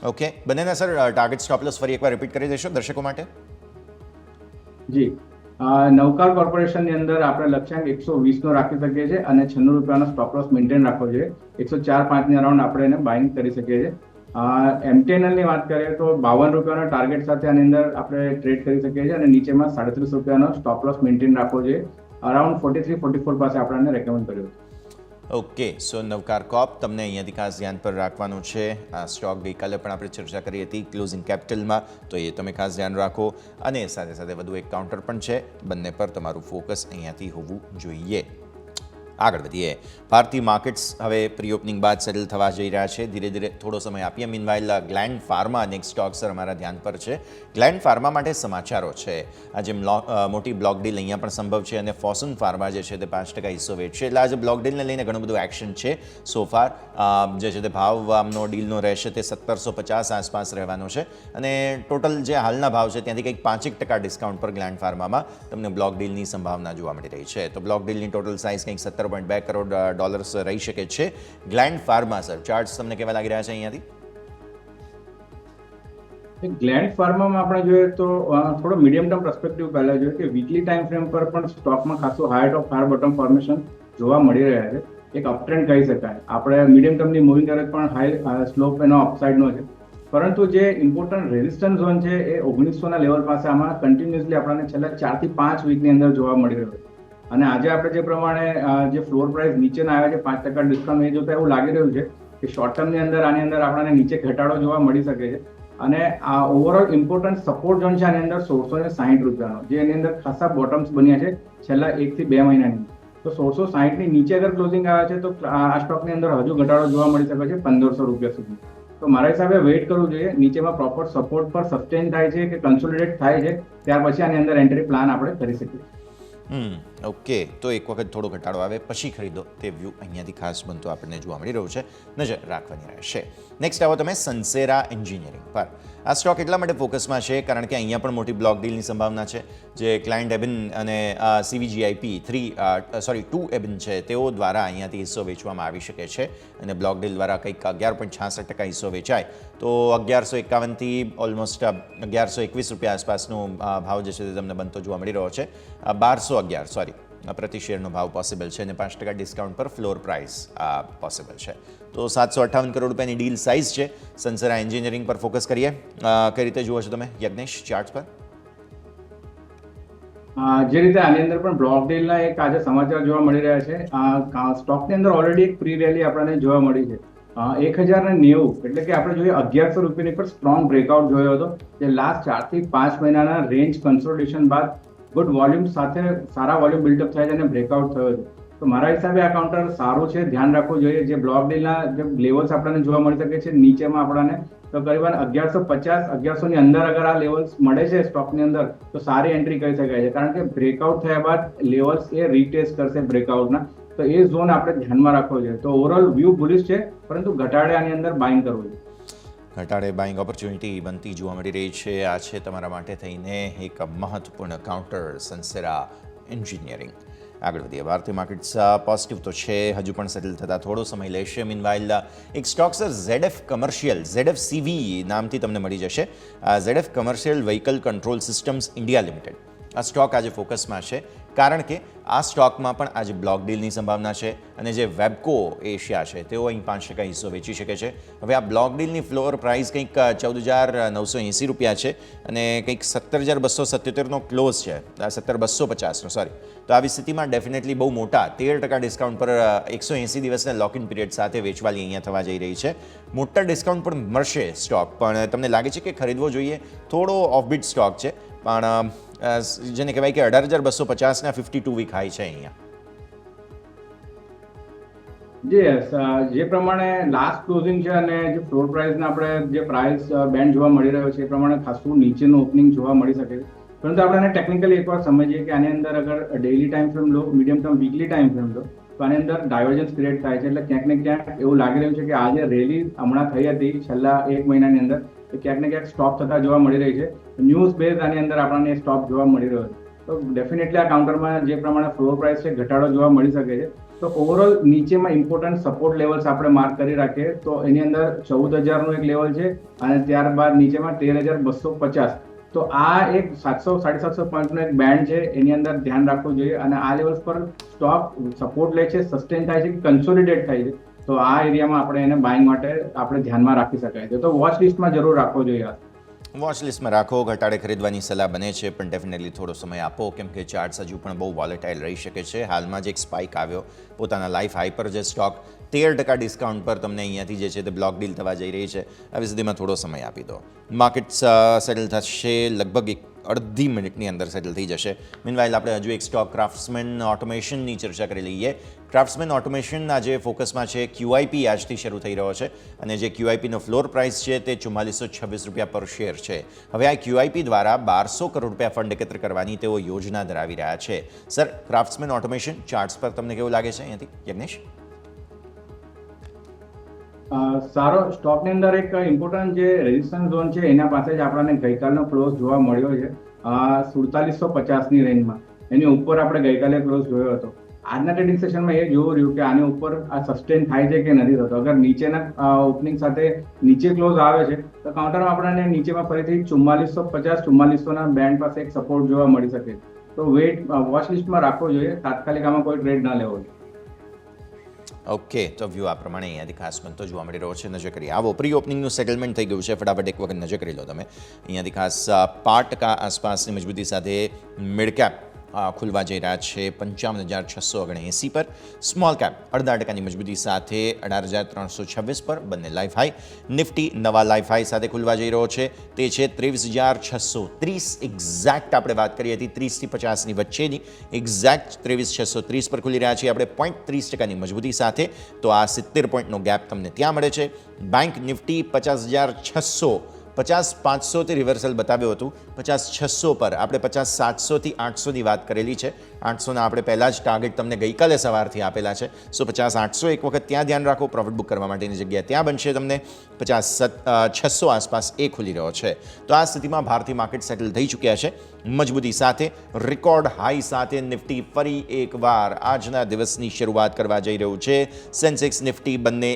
ઓકે, બંનેના સર ટાર્ગેટ સ્ટોપ લોસ ફરી એકવાર રિપીટ કરી દેશો દર્શકો માટે? જી, નવકાર કોર્પોરેશનની અંદર આપણે લક્ષ્યાંક 120 નો રાખી શકીએ છીએ અને 96 રૂપિયાનો સ્ટોપ લોસ મેન્ટેન રાખવો જોઈએ. 104.5 ની અરાઉન્ડ આપણે એને બાઇંગ કરી શકીએ છીએ. MTNL ની વાત કરીએ તો 52 રૂપિયાનો ટાર્ગેટ સાથે આની અંદર આપણે ટ્રેડ કરી શકીએ છીએ અને નીચેમાં 37 રૂપિયાનો સ્ટોપ લોસ મેન્ટેન રાખવો જોઈએ. અરાઉન્ડ 43-44 પાસે આપણે રેકમેન્ડ કર્યું. ઓકે, સો નવકાર કોપ તમને અહીંયાથી ખાસ ધ્યાન પર રાખવાનું છે. આ સ્ટોક ગઈકાલે પણ આપણે ચર્ચા કરી હતી ક્લોઝિંગ કેપિટલમાં, તો એ તમે ખાસ ધ્યાન રાખો. અને સાથે સાથે વધુ એક કાઉન્ટર પણ છે, બંને પર તમારું ફોકસ અહીંયાથી હોવું જોઈએ. આગળ વધીએ. ભારતીય માર્કેટ્સ હવે પ્રી ઓપનિંગ બાદ સેટલ થવા જઈ રહ્યા છે. ધીરે ધીરે થોડો સમય આપીએ. Meanwhile gland pharma next stock sir અમારા ધ્યાન પર છે. ગ્લેન્ડ ફાર્મા માટે સમાચારો છે. આજે મોટી બ્લોક ડીલ અહીંયા પણ સંભવ છે અને ફોર્સન ફાર્મા જે છે તે 5% હિસ્સો વેચશે. એટલે આજે બ્લોક ડીલને લઈને ઘણું બધું એક્શન છે. સોફાર જે છે તે ભાવ આમનો ડીલનો રહેશે તે 1750 આસપાસ રહેવાનો છે અને ટોટલ જે હાલના ભાવ છે ત્યાંથી કંઈક 5% ડિસ્કાઉન્ટ પર ગ્લેન્ડ ફાર્મામાં તમને બ્લોક ડીલની સંભાવના જોવા મળી રહી છે. તો બ્લોક ડીલની ટોટલ સાઇઝ કંઈક 17.2 કરોડ ડોલર્સ રહી શકે છે. ગ્લેન્ડ ફાર્મા સર ચાર્ટ્સ તમને કેવા લાગી રહ્યા છે અહીંયાથી? ગ્લેન્ડ ફાર્મામાં આપણે જોઈએ તો થોડો મીડિયમ ટર્મ પર્સપેક્ટિવ પહેલા જોઈએ કે વીકલી ટાઈમ ફ્રેમ પર પણ સ્ટોકમાં ખાસું હાયર ટોપ હાયર બોટમ ફોર્મેશન જોવા મળી રહ્યા છે. એક અપટ્રેન્ડ કહી શકાય. આપણે મીડિયમ ટર્મની મૂવિંગ એવરેજ પણ હાઈ સ્લોપ એનો અપસાઇડનો છે, પરંતુ જે ઇમ્પોર્ટન્ટ રેઝિસ્ટન્સ ઝોન છે એ 1900ના લેવલ પાસે આમાં કન્ટિન્યુઅસલી આપણને છેલ્લા 4 થી 5 વીકની અંદર જોવા મળી રહ્યો છે. અને આજે આપણે જે પ્રમાણે જે ફ્લોર પ્રાઇસ નીચેના આવ્યા છે 5% ડિસ્કાઉન્ટ, એ જોતા એવું લાગી રહ્યું છે કે શોર્ટ ટર્મની અંદર આની અંદર આપણને નીચે ઘટાડો જોવા મળી શકે છે. અને આ ઓવરઓલ ઇમ્પોર્ટન્ટ સપોર્ટ ઝોન છે આની અંદર 1660 રૂપિયાનો, જે એની અંદર ખાસા બોટમ્સ બન્યા છે છેલ્લા 1 થી 2 મહિનાની. તો 1660 ની નીચે અગર ક્લોઝિંગ આવે છે તો આ સ્ટોકની અંદર હજુ ઘટાડો જોવા મળી શકે છે 1500 રૂપિયા સુધી. તો મારા હિસાબે વેઇટ કરવું જોઈએ. નીચેમાં પ્રોપર સપોર્ટ પર સસ્ટેન થાય છે કે કન્સોલિડેટ થાય છે, ત્યાર પછી આની અંદર એન્ટ્રી પ્લાન આપણે કરી શકીએ. ઓકે, તો એક વખત થોડો ઘટાડો આવે પછી ખરીદો તે વ્યૂ અહીંયાથી ખાસ બનતો આપણને જોવા મળી રહ્યું છે. નજર રાખવાની રહેશે. નેક્સ્ટ આવો તમે સનસેરા એન્જિનિયરિંગ પર. આ સ્ટોક એટલા માટે ફોકસમાં છે કારણ કે અહીંયા પણ મોટી બ્લોક ડીલની સંભાવના છે. જે ક્લાયન્ટ એબિન અને CVGIP 2 એબિન છે તેઓ દ્વારા અહીંયાથી હિસ્સો વેચવામાં આવી શકે છે અને બ્લોક ડીલ દ્વારા કંઈક 11.66% હિસ્સો વેચાય તો 1151 થી ઓલમોસ્ટ 1121 રૂપિયા આસપાસનો ભાવ જે છે તે તમને બનતો જોવા મળી રહ્યો છે. 1211 પ્રતિ શેરનો ભાવ પોસિબલ છે અને 5% ડિસ્કાઉન્ટ પર ફ્લોર પ્રાઇસ પોસિબલ છે. તો 758 કરોડ રૂપિયાની ડીલ સાઇઝ છે. સનસેરા એન્જિનિયરિંગ પર ફોકસ કરીએ. કઈ રીતે જુઓ છો તમે યજ્ઞેશ ચાર્ટ પર? જે રીતે આની અંદર પણ બ્લોક ડીલના એક આજે સમાચાર જોવા મળી રહ્યા છે. સ્ટોકની અંદર ઓલરેડી એક પ્રી રેલી આપણને જોવા મળી છે 1090, એટલે કે આપણે જોઈએ 1100 રૂપિયાની પર સ્ટ્રોંગ બ્રેકઆઉટ જોયો હતો, જે લાસ્ટ 4 થી 5 મહિનાના રેન્જ કન્સોલિડેશન બાદ ગુડ વોલ્યુમ સાથે સારા વોલ્યુમ બિલ્ડઅપ થાય છે અને બ્રેકઆઉટ થયો છે. તો મારા હિસાબે આ કાઉન્ટર સારું છે, ધ્યાન રાખવું જોઈએ. જે બ્લોક ડીલના જે લેવલ્સ આપણને જોવા મળી શકે છે નીચેમાં આપણને તો કરીબન 1150-1100 ની અંદર અગર આ લેવલ્સ મળે છે સ્ટોકની અંદર તો સારી એન્ટ્રી કરી શકાય છે, કારણ કે બ્રેકઆઉટ થયા બાદ લેવલ્સ એ રીટેસ્ટ કરશે બ્રેકઆઉટના. તો એ ઝોન આપણે ધ્યાનમાં રાખવો જોઈએ. તો ઓવરઓલ વ્યૂ બુલિશ છે, પરંતુ ઘટાડે આની અંદર બાઇંગ કરવું જોઈએ. ઘટાડે બાઇંગ ઓપોર્ચ્યુનિટી બનતી જોવા મળી રહી છે. આ છે તમારા માટે થઈને એક મહત્વપૂર્ણ કાઉન્ટર સનસેરા એન્જિનિયરિંગ. આગળ વધીએ. ભારતીય માર્કેટ્સ પોઝિટિવ તો છે, હજુ પણ સેટલ થતા થોડો સમય લેશે. મીનવાઇલ એક stock sir ZF commercial, ZFCV નામથી તમને મળી જશે. ZF commercial vehicle control systems India limited. આ સ્ટોક આજે ફોકસમાં છે કારણ કે આ સ્ટોકમાં પણ આજે બ્લોક ડીલની સંભાવના છે અને જે વેબકો એશિયા છે તેઓ અહીં 5% હિસ્સો વેચી શકે છે. હવે આ બ્લોક ડીલની ફ્લોર પ્રાઇસ કંઈક 14,980 રૂપિયા છે અને કંઈક 17,277નો ક્લોઝ છે, 17,250નો સોરી. તો આવી સ્થિતિમાં ડેફિનેટલી બહુ મોટા 13% ડિસ્કાઉન્ટ પર 180 દિવસના લોક ઇન પીરિયડ સાથે વેચવાલી અહીંયા થવા જઈ રહી છે. મોટા ડિસ્કાઉન્ટ પણ મળશે સ્ટોક, પણ તમને લાગે છે કે ખરીદવો જોઈએ? થોડો ઓફબીટ સ્ટોક છે, પણ જેને કહેવાય કે 18,250ના 52 વીક હાઈ છે અહીંયા. જે પ્રમાણે લાસ્ટ ક્લોઝિંગ છે અને જે ફ્લોર પ્રાઇસના આપણે જે પ્રાઇસ બેન્ડ જોવા મળી રહ્યો છે એ પ્રમાણે ખાસું નીચેનું ઓપનિંગ જોવા મળી શકે છે. પરંતુ આપણે એને ટેકનિકલી એકવાર સમજીએ કે આની અંદર અગર ડેઇલી ટાઈમ ફ્રેમ લો, medium term weekly time frame લો તો આની અંદર ડાયવર્જન્સ ક્રિએટ થાય છે. એટલે ક્યાંક ને ક્યાંક એવું લાગી રહ્યું છે કે આ જે રેલી હમણાં થઈ હતી છેલ્લા 1 મહિનાની અંદર એ ક્યાંક ને ક્યાંક સ્ટોપ થતા જોવા મળી રહી છે. ન્યૂઝ બેઝ આની અંદર આપણને સ્ટોપ જોવા મળી રહ્યો છે. તો ડેફિનેટલી આ કાઉન્ટરમાં જે પ્રમાણે ફ્લોર પ્રાઇસ છે ઘટાડો જોવા મળી શકે છે. તો ઓવરઓલ નીચેમાં ઇમ્પોર્ટન્ટ સપોર્ટ લેવલ્સ આપણે માર્ક કરી રાખીએ તો એની અંદર 14,000નું એક લેવલ છે અને ત્યારબાદ નીચેમાં 13,250. તો આ એક 700-750 પોઈન્ટનો એક બેન્ડ છે, એની અંદર ધ્યાન રાખવું જોઈએ અને આ લેવલ્સ પર સ્ટોક સપોર્ટ લે છે, સસ્ટેન થાય છે કે કન્સોલિડેટ થાય છે, તો આ એરિયામાં આપણે એને બાઇંગ માટે આપણે ધ્યાનમાં રાખી શકાય છે. તો વોચ લિસ્ટમાં જરૂર રાખવો જોઈએ. વોચ લિસ્ટમાં રાખો. ઘટાડે ખરીદવાની સલાહ બને છે, પણ ડેફિનેટલી થોડો સમય આપો, કેમ કે ચાર્ટ્સ હજુ પણ બહુ વોલેટાઇલ રહી શકે છે. હાલમાં જ એક સ્પાઇક આવ્યો પોતાના લાઈફ હાઈ પર, જે સ્ટોક 13% ડિસ્કાઉન્ટ પર તમને અહીંયાથી જે છે તે બ્લોક ડીલ થવા જઈ રહી છે. આવી સ્થિતિમાં થોડો સમય આપી દો. માર્કેટ્સ સેટલ થશે લગભગ અડધી મિનિટની અંદર સેટલ થઈ જશે. મીનવાઇલ આપણે હજુ એક સ્ટોક ક્રાફ્ટ્સમેન ઓટોમેશનની ચર્ચા કરી લઈએ. ક્રાફ્ટ્સમેન ઓટોમેશન આજે ફોકસમાં છે. QIP આજથી શરૂ થઈ રહ્યો છે અને જે QIPનો ફ્લોર પ્રાઇસ છે તે 4426 રૂપિયા પર શેર છે. હવે આ QIP દ્વારા 1200 કરોડ રૂપિયા ફંડ એકત્ર કરવાની તેઓ યોજના ધરાવી રહ્યા છે. સર, ક્રાફ્ટ્સમેન ઓટોમેશન ચાર્ટ્સ પર તમને કેવું લાગે છે અહીંયાથી, યજ્ઞેશ? સારો સ્ટોકની અંદર એક ઇમ્પોર્ટન્ટ જે રેઝિસ્ટન્સ ઝોન છે એના પાસે જ આપણને ગઈકાલનો ક્લોઝ જોવા મળ્યો છે 4750ની રેન્જમાં. એની ઉપર આપણે ગઈકાલે ક્લોઝ જોયો હતો. આજના ટ્રેડિંગ સેશનમાં એ જોવું રહ્યું કે આની ઉપર આ સસ્ટેન થાય છે કે નથી થતો. અગર નીચેના ઓપનિંગ સાથે નીચે ક્લોઝ આવે છે તો કાઉન્ટરમાં આપણને નીચેમાં ફરીથી 4450-4400ના બેન્ડ પાસે એક સપોર્ટ જોવા મળી શકે. તો વોચ લિસ્ટમાં રાખવો જોઈએ, તાત્કાલિક આમાં કોઈ ટ્રેડ ના લેવો જોઈએ. ઓકે, તો વ્યૂ આ પ્રમાણે અહીંયાથી ખાસ બનતો જોવા મળી રહ્યો છે. નજર કરી આવો. પ્રી ઓપનિંગનું સેટલમેન્ટ થઈ ગયું છે, ફટાફટ એક વખત નજર કરી લો તમે. અહીંયાથી ખાસ 5% આસપાસની મજબૂતી સાથે મિડ કેપ ખુલવા જઈ રહ્યા છે 55,679 પર. સ્મોલ કેપ 0.5%ની મજબૂતી સાથે 18,326 પર. બંને લાઈફ હાઈ. નિફ્ટી નવા લાઈફ હાઈ સાથે ખુલવા જઈ રહ્યો છે, તે છે 23,630. એક્ઝેક્ટ આપણે વાત કરી હતી 30 થી 50ની વચ્ચેની, એક્ઝેક્ટ 23,630 પર ખુલી રહ્યા છીએ આપણે 0.30%ની મજબૂતી સાથે. તો આ 70 પોઈન્ટનો ગેપ તમને ત્યાં મળે છે. બેંક નિફ્ટી 50,600, 50,500થી રિવર્સલ બતાવ્યું હતું. 50,600 પર આપણે 50,700થી 800ની વાત કરેલી છે. 800ના આપણે પહેલાં જ ટાર્ગેટ તમને ગઈકાલે સવારથી આપેલા છે. સો 50,800 એક વખત ત્યાં ધ્યાન રાખો. પ્રોફિટ બુક કરવા માટેની જગ્યા ત્યાં બનશે તમને. 50,600 આસપાસ એ ખુલી રહ્યો છે. તો આ સ્થિતિમાં ભારતીય માર્કેટ સેટલ થઈ ચૂક્યા છે મજબૂતી સાથે. રેકોર્ડ હાઈ સાથે નિફ્ટી ફરી એકવાર આજના દિવસની શરૂઆત કરવા જઈ રહ્યું છે. સેન્સેક્સ નિફ્ટી બંને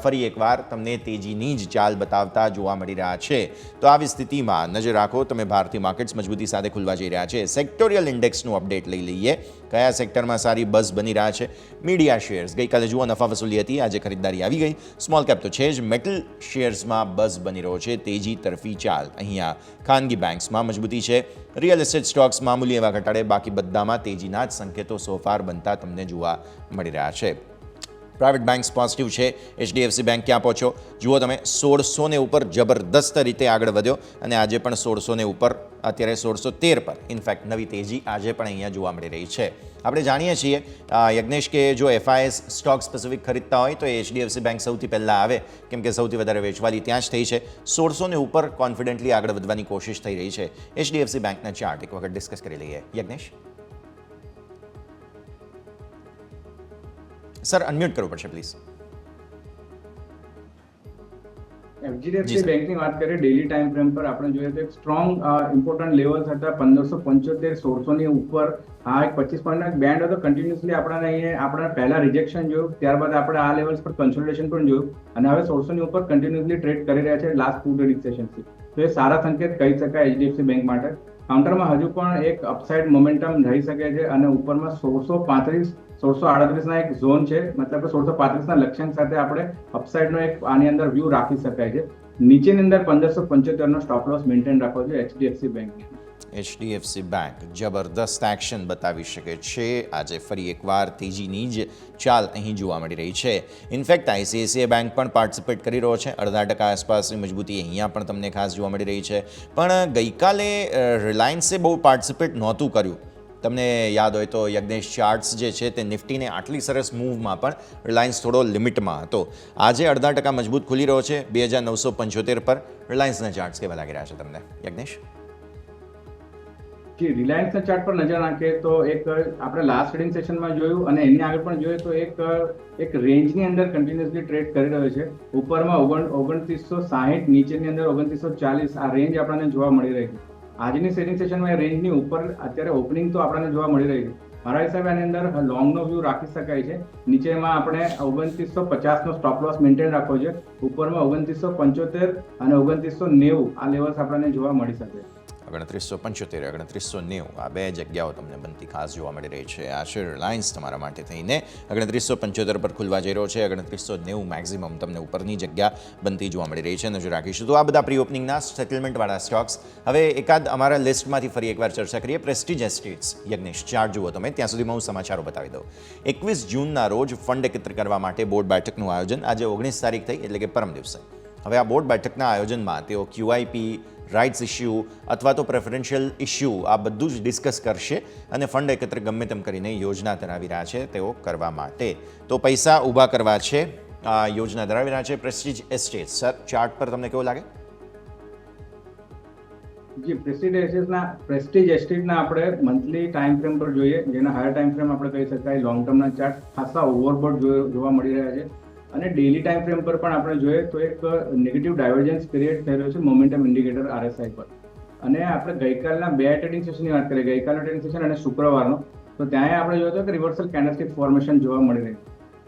ફરી એકવાર તમને તેજીની જ ચાલ બતાવતા જોવા મળી રહ્યા છે. તો આવી સ્થિતિમાં નજર રાખો તમે. ભારતીય માર્કેટ્સ મજબૂતી સાથે ખુલવા જઈ રહ્યા છે. સેક્ટોરિયલ ઇન્ડેક્સનું અપડેટ લઈ લઈએ. કયા સેક્ટરમાં સારી બઝ બની રહ્યા છે? મીડિયા શેર્સ ગઈકાલે જુઓ નફા વસૂલી હતી, આજે ખરીદદારી આવી ગઈ. સ્મોલ કેપ તો છે જ. મેટલ શેર્સમાં બઝ બની રહ્યો છે, તેજી તરફી ચાલ. અહીંયા ખાનગી બેંક્સમાં મજબૂતી છે. રિયલ એસ્ટેટ સ્ટોક્સ મામૂલી એવા ઘટાડે, બાકી બધામાં તેજીના જ સંકેતો સોફાર બનતા તમને જોવા મળી રહ્યા છે. પ્રાઇવેટ બેંક્સ પોઝિટિવ છે. HDFC બેંક ક્યાં પહોંચ્યો જુઓ તમે, 1600 ઉપર જબરદસ્ત રીતે આગળ વધ્યો અને આજે પણ 1600 ઉપર, અત્યારે 1613 પર. ઇનફેક્ટ નવી તેજી આજે પણ અહીંયા જોવા મળી રહી છે. આપણે જાણીએ છીએ યજ્ઞેશ કે જો FIS સ્ટોક સ્પેસિફિક ખરીદતા હોય તો HDFC બેંક સૌથી પહેલાં આવે, કેમ કે સૌથી વધારે વેચવાલી ત્યાં જ થઈ છે. 1600 ઉપર કોન્ફિડન્ટલી આગળ વધવાની કોશિશ થઈ રહી છે. HDFC બેંકના ચાર્ટ એક વખત ડિસ્કસ કરી લઈએ. યજ્ઞેશ સર, અનમ્યુટ કરવું પડશે પ્લીઝ. HDFC બેંકની વાત કરીએ ડેલી ટાઈમ ફ્રેમ પર આપણે જોઈએ તો એક સ્ટ્રોંગ ઇમ્પોર્ટન્ટ લેવલ્સ હતા 1575, 1600ની ઉપર. આ એક 25 પોઈન્ટનો બેન્ડ હતો. કન્ટિન્યુઅસલી આપણે અહીંયા આપણે પહેલા રિજેક્શન જોયું, ત્યારબાદ આપણે આ લેવલ્સ પર કન્સોલિડેશન પણ જોયું અને હવે 1600ની ઉપર કન્ટિન્યુઅસલી ટ્રેડ કરી રહ્યા છે લાસ્ટ 2 ટ્રેડિંગ સેશનથી. તો એ સારા સંકેત કહી શકાય HDFC બેંક માટે. કાઉન્ટરમાં હજુ પણ એક અપસાઇડ મોમેન્ટમ રહી શકે છે અને ઉપરમાં 1635, 1638ના એક ઝોન છે, મતલબ 1635ના લક્ષ્યાંક સાથે આપણે અપસાઇડનો એક આની અંદર વ્યૂ રાખી શકાય છે. નીચેની અંદર 1575નો સ્ટોપ લોસ મેન્ટેન રાખવો જોઈએ HDFC બેંકની. HDFC બેંક જબરદસ્ત એક્શન બતાવી શકે છે. આજે ફરી એકવાર તેજીની જ ચાલ અહીં જોવા મળી રહી છે. ઇનફેક્ટ ICICI બેંક પણ પાર્ટિસિપેટ કરી રહ્યો છે. 0.5% આસપાસની મજબૂતી અહીંયા પણ તમને ખાસ જોવા મળી રહી છે. પણ ગઈકાલે રિલાયન્સે બહુ પાર્ટિસિપેટ નહોતું કર્યું. તમને યાદ હોય તો યજ્ઞેશ, ચાર્ટ્સ જે છે તે નિફ્ટીને આટલી સરસ મૂવમાં પણ રિલાયન્સ થોડો લિમિટમાં હતો. આજે 0.5% મજબૂત ખુલી રહ્યો છે 2,975 પર. રિલાયન્સના ચાર્ટ્સ કેવા લાગી રહ્યા છે તમને યજ્ઞેશ? જી, રિલાયન્સના ચાર્ટ પર નજર નાખીએ તો એક આપણે લાસ્ટ ટ્રેડિંગ સેશનમાં જોયું અને એની આગળ પણ જોઈએ તો એક રેન્જની અંદર કન્ટિન્યુઅસલી ટ્રેડ કરી રહ્યો છે. ઉપરમાં 2960, નીચેની અંદર 2940. આ રેન્જ આપણને જોવા મળી રહી છે. આજની ટ્રેડિંગ સેશનમાં એ રેન્જની ઉપર અત્યારે ઓપનિંગ તો આપણને જોવા મળી રહી છે. મારા હિસાબે આની અંદર લોંગનો વ્યૂ રાખી શકાય છે. નીચેમાં આપણે 2950નો સ્ટોપ લોસ મેન્ટેન રાખવો છે. ઉપરમાં 2975 અને 2990 આ લેવલ્સ આપણને જોવા મળી શકે. 2975 2990 આ બે જગ્યાઓ તમને બનતી ખાસ જોવા મળી રહી છે. આ છે રિલાયન્સ તમારા માટે થઈને 2975 પર ખુલવા જઈ રહ્યો છે. 2990 મેક્સિમમ તમને ઉપરની જગ્યા બનતી જોવા મળી રહી છે. નજર રાખીશું. તો આ બધા પ્રી ઓપનિંગના સેટલમેન્ટવાળા સ્ટોક્સ. હવે એકાદ અમારા લિસ્ટમાંથી ફરી એકવાર ચર્ચા કરીએ. પ્રેસ્ટીજ એસ્ટેટ્સ. યજ્ઞેશ ચાર્ટ જુઓ તમે, ત્યાં સુધીમાં હું સમાચારો બતાવી દઉં. 21 જૂનના રોજ ફંડ એકત્ર કરવા માટે બોર્ડ બેઠકનું આયોજન. આજે 19 તારીખ થઈ એટલે કે પરમ દિવસે. હવે આ બોર્ડ બેઠકના આયોજનમાં તેઓ QIP, રાઇટ્સ ઇસ્યુ અથવા તો પ્રેફરન્શિયલ ઇસ્યુ આ બધું જ ડિસ્કસ કરશે અને ફંડ એકત્ર ગમે તેમ કરીને યોજના ધરાવી રહ્યા છે તેઓ કરવા માટે. તો પૈસા ઊભા કરવા છે આ યોજના ધરાવી રહ્યા છે પ્રેસ્ટીજ એસ્ટેટ. સર, ચાર્ટ પર તમને કેવું લાગે? જી, પ્રેસ્ટીજ એસ્ટેટના આપણે મંથલી ટાઈમ ફ્રેમ પર જોઈએ, જેના હાયર ટાઈમ ફ્રેમ આપણે કહી શકાય. લોંગ ટર્મના ચાર્ટ ખાસા ઓવરબોટ જોવા મળી રહ્યા છે અને ડેલી ટાઈમ ફ્રેમ પર પણ આપણે જોઈએ તો એક નેગેટિવ ડાયવર્જન્સ ક્રિએટ થઈ રહ્યો છે મોમેન્ટમ ઇન્ડિકેટર RSI પર. અને આપણે ગઈકાલના બે ટ્રેડિંગ સેશનની વાત કરીએ, ગઈકાલનો ટ્રેડિંગ સેશન અને શુક્રવારનો, તો ત્યાં આપણે જોયું હતું કે રિવર્સલ કેન્ડલસ્ટિક ફોર્મેશન જોવા મળી રહ્યું.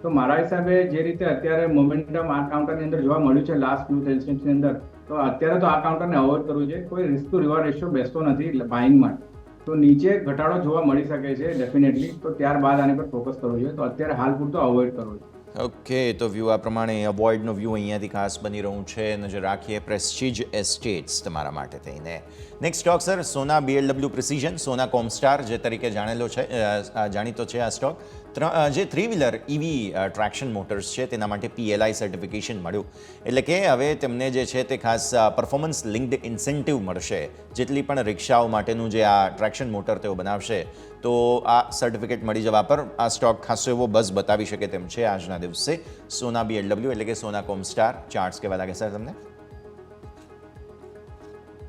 તો મારા હિસાબે જે રીતે અત્યારે મોમેન્ટમ આ કાઉન્ટરની અંદર જોવા મળ્યું છે લાસ્ટ ફ્યુ સેશન્સની અંદર, તો અત્યારે તો આ કાઉન્ટરને અવોઇડ કરવું જોઈએ. કોઈ રિસ્ક ટુ રિવોર્ડ રેશિયો બેસતો નથી બાઇંગ માટે. તો નીચે ઘટાડો જોવા મળી શકે છે ડેફિનેટલી, તો ત્યારબાદ આની પર ફોકસ કરવું જોઈએ. તો અત્યારે હાલ પૂરતો અવોઇડ કરવું જોઈએ. ઓકે, તો વ્યૂ આ પ્રમાણે અવોઇડનો વ્યૂ અહીંયાથી ખાસ બની રહ્યું છે. નજર રાખીએ પ્રેસ્ટીજ એસ્ટેટ્સ તમારા માટે થઈને. નેક્સ્ટ સ્ટોક સર, સોના BLW પ્રિસિઝન, સોના કોમસ્ટાર જે તરીકે જાણીતો છે આ સ્ટોક. જે 3-વ્હીલર EV ટ્રેક્શન મોટર્સ છે તેના માટે PLI સર્ટિફિકેશન મળ્યું. એટલે કે હવે તેમને જે છે તે ખાસ પરફોર્મન્સ લિંક્ડ ઇન્સેન્ટિવ મળશે. જેટલી પણ રિક્ષાઓ માટેનું જે આ ટ્રેક્શન મોટર તેઓ બનાવશે તો આ સર્ટિફિકેટ મળી જવા પર આ સ્ટોક ખાસો એવો બઝ બતાવી શકે તેમ છે આજના દિવસે. સોના BLW એટલે કે સોના કોમસ્ટાર ચાર્ટ્સ કેવા લાગે સર તમને?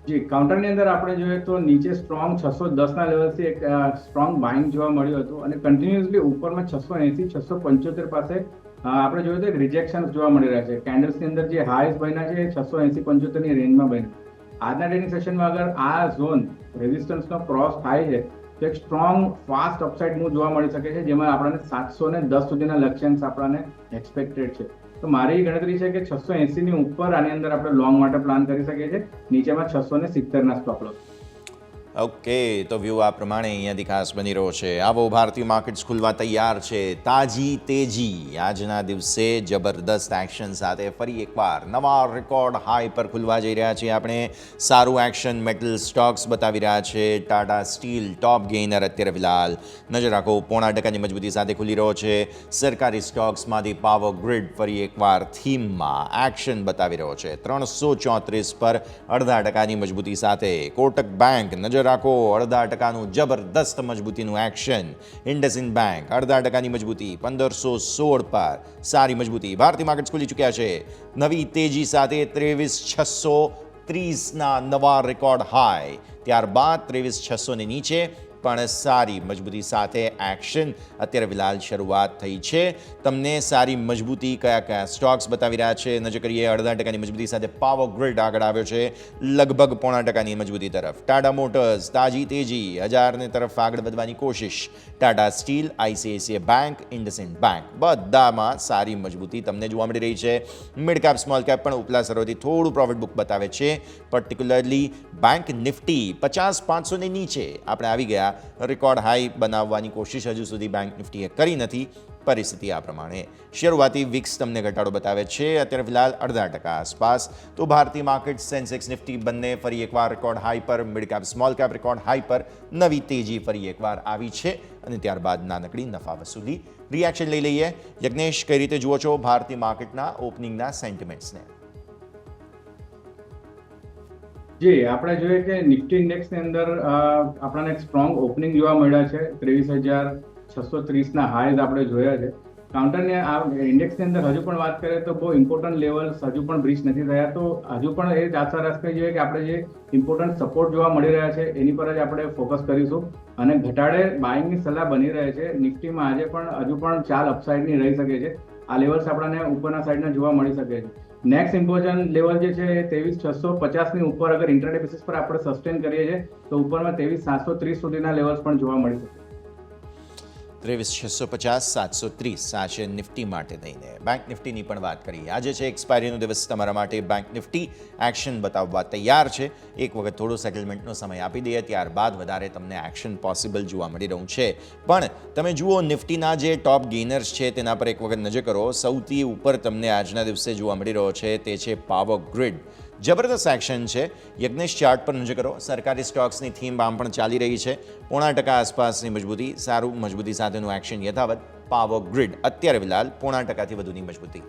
જી, કાઉન્ટરની અંદર આપણે જોઈએ તો નીચે સ્ટ્રોંગ 610ના લેવલથી એક સ્ટ્રોંગ બાઇંગ જોવા મળ્યું હતું અને કન્ટિન્યુઅસલી ઉપરમાં 680 675 પાસે આપણે જોયું તો એક રિજેક્શન જોવા મળી રહ્યા છે. કેન્ડલ્સની અંદર જે હાઈસ બન્યા છે એ 680-75 ની રેન્જમાં બન્યા. આજના ટ્રેડિંગ સેશનમાં અગર આ ઝોન રેઝિસ્ટન્સનો ક્રોસ થાય છે તો એક સ્ટ્રોંગ ફાસ્ટ અપસાઇડ મૂવ જોવા મળી શકે છે, જેમાં આપણને 710 સુધીના લક્ષ્યાંશ આપણને એક્સપેક્ટેડ છે. તો મારી ગણતરી છે કે 680 ની ઉપર આની અંદર આપણે લોંગ માટે પ્લાન કરી શકીએ છીએ. નીચેમાં 670ના સ્ટોપ લોસ. ઓકે, તો વ્યૂ આ પ્રમાણે અહીંયાથી ખાસ બની રહ્યો છે. આવો ભારતીય માર્કેટ્સ ખુલવા તૈયાર છે. તાજી તેજી આજના દિવસે જબરદસ્ત એક્શન સાથે ફરી એકવાર નવા રેકોર્ડ હાઈ પર ખુલવા જઈ રહ્યા છીએ આપણે. સારું એક્શન મેટલ સ્ટોક્સ બતાવી રહ્યા છે. ટાટા સ્ટીલ ટોપ ગેઇનર અત્યારે ફિલહાલ નજર રાખો 0.5% મજબૂતી સાથે ખુલી રહ્યો છે. સરકારી સ્ટોક્સમાંથી પાવર ગ્રીડ ફરી એકવાર થીમમાં એક્શન બતાવી રહ્યો છે. 334 પર 0.5% મજબૂતી સાથે. કોટક બેંક નજર રાખો 0.5%નું જબરદસ્ત મજબૂતીનું એક્શન. ઇન્ડસઇન્ડ બેંક 0.5%ની મજબૂતી 1516 પર સારી મજબૂતી. ભારતીય માર્કેટ્સ ખુલી ચૂક્યા છે નવી તેજી સાથે 23,630ના નવા રેકોર્ડ હાઈ. ત્યારબાદ 23,600 નીચે પણ સારી મજબૂતી સાથે એક્શન અત્યારે ફિલહાલ શરૂઆત થઈ છે. તમને સારી મજબૂતી કયા કયા સ્ટોક્સ બતાવી રહ્યા છે નજર કરીએ. 0.5%ની મજબૂતી સાથે પાવર ગ્રીડ આગળ આવ્યો છે લગભગ 0.5%ની મજબૂતી તરફ. ટાટા મોટર્સ તાજી તેજી 1000ની તરફ આગળ વધવાની કોશિશ. Tata steel, ICICI bank, IndusInd bank બધામાં સારી મજબૂતી તમને જોવા મળી રહી છે. મિડ કેપ સ્મોલ કેપ પણ ઉપલા સરોથી થોડું પ્રોફિટ બુક બતાવે છે. પર્ટિક્યુલરલી બેંક નિફ્ટી 50,500 ની નીચે આપણે આવી ગયા. રેકોર્ડ હાઈ બનાવવાની કોશિશ હજુ સુધી બેંક નિફ્ટીએ કરી નથી. પરિસ્થિતિ આ પ્રમાણે. શરૂઆતી વિક્સ તમને ઘટાડો બતાવે છે અત્યારે ફિલહાલ 0.5% આસપાસ. તો ભારતીય માર્કેટ સેન્સેક્સ નિફ્ટી બંને ફરી એકવાર રેકોર્ડ હાઈ પર, mid cap small cap record high પર નવી તેજી ફરી એકવાર આવી છે અને ત્યારબાદ નાનકડી નફા વસૂલી. રિએક્શન લઈ લઈએ. યજ્ઞેશ, કઈ રીતે જુઓ છો ભારતીય માર્કેટના ઓપનિંગના સેન્ટિમેન્ટ્સને? જી, આપણે જોઈએ કે નિફ્ટી ઇન્ડેક્સની અંદર આપણને એક સ્ટ્રોંગ ઓપનિંગ જોવા મળ્યા છે. 23,630ના હાઈઝ આપણે જોયા છે. કાઉન્ટરની આ ઇન્ડેક્સની અંદર હજુ પણ વાત કરીએ તો બહુ ઇમ્પોર્ટન્ટ લેવલ્સ હજુ પણ બ્રીચ નથી થયા. તો હજુ પણ એ જ આશા રાખવી જોઈએ કે આપણે જે ઇમ્પોર્ટન્ટ સપોર્ટ જોવા મળી રહ્યા છે એની પર જ આપણે ફોકસ કરીશું અને ઘટાડે બાઇંગની સલાહ બની રહે છે. નિફ્ટીમાં આજે પણ હજુ પણ ચાલ અપસાઇડની રહી શકે છે. આ લેવલ્સ આપણને ઉપરના સાઈડના જોવા મળી શકે છે. નેક્સ્ટ ઇમ્પોર્ટન્ટ લેવલ જે છે એ 23,650ની ઉપર અગર ઇન્ટ્રાડે બેસિસ પર આપણે સસ્ટેન કરીએ છીએ તો ઉપરમાં 23,730 સુધીના લેવલ્સ પણ જોવા મળી શકે. 23,650, 730 આ છે નિફ્ટી માટે થઈને. બેંક નિફ્ટીની પણ વાત કરીએ. આજે છે એક્સપાયરીનો દિવસ, તમારા માટે બેંક નિફ્ટી એક્શન બતાવવા તૈયાર છે. એક વખત થોડો સેટલમેન્ટનો સમય આપી દઈએ, ત્યારબાદ વધારે તમને એક્શન પોસિબલ જોવા મળી રહ્યું છે. પણ તમે જુઓ નિફ્ટીના જે ટોપ ગેઇનર્સ છે તેના પર એક વખત નજર કરો. સૌથી ઉપર તમને આજના દિવસે જોવા મળી રહ્યો છે તે છે પાવર ગ્રીડ. જબરદસ્ત એક્શન છે. યજ્ઞેશ ચાર્ટ પર નજર કરો. સરકારી સ્ટોક્સની થીમ આમ પણ ચાલી રહી છે. 0.5% આસપાસની મજબૂતી, સારું મજબૂતી સાથેનું એક્શન યથાવત. પાવર ગ્રીડ અત્યારે ફિલહાલ 0.5%થી વધુની મજબૂતી.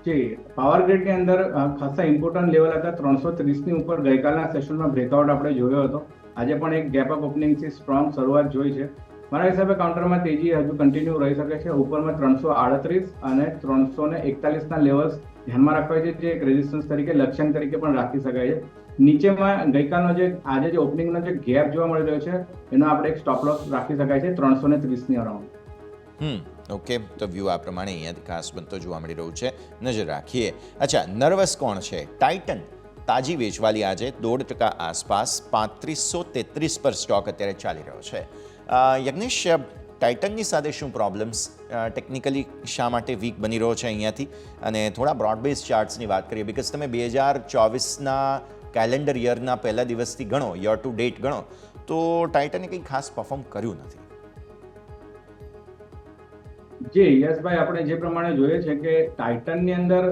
જી, પાવર ગ્રીડની અંદર ખાસા ઇમ્પોર્ટન્ટ લેવલ હતા 330ની ઉપર. ગઈકાલના સેશનમાં બ્રેકઆઉટ આપણે જોયો હતો. આજે પણ એક ગેપ અપ ઓપનિંગથી સ્ટ્રોંગ શરૂઆત જોઈ છે. મારા હિસાબે કાઉન્ટરમાં તેજી હજુ કન્ટિન્યુ રહી શકે છે. ઉપરમાં 338 અને 341ના લેવલ્સ ધ્યાનમાં રાખવા છે, જે એક રેઝિસ્ટન્સ તરીકે, લક્ષ્યાંક તરીકે પણ રાખી શકાય છે. નીચેમાં ગઈકાલનો આજે જે ઓપનિંગનો જે ગેપ જોવા મળી રહ્યો છે એનો આપણે એક સ્ટોપ લોસ રાખી શકાય છે 330ની અરાઉન્ડ. ઓકે, તો વ્યૂ આ પ્રમાણે અહીંયાથી ખાસ બનતો જોવા મળી રહ્યું છે. નજર રાખીએ. અચ્છા, નર્વસ કોણ છે? ટાઇટન તાજી વેચવાલી આજે 0.5% આસપાસ 3533 પર સ્ટોક અત્યારે ચાલી રહ્યો છે. યજ્ઞેશ, ટાઇટનની સાથે શું પ્રોબ્લેમ્સ, ટેકનિકલી શા માટે વીક બની રહ્યો છે અહીંયાથી? અને થોડા બ્રોડબેઝ ચાર્ટ્સની વાત કરીએ, બિકોઝ તમે 2024ના કેલેન્ડર યરના પહેલા દિવસથી ગણો, યર ટુ ડેટ ગણો, તો ટાઇટને કંઈ ખાસ પરફોર્મ કર્યું નથી. જી યશભાઈ, આપણે જે પ્રમાણે જોઈએ છે કે ટાઇટનની અંદર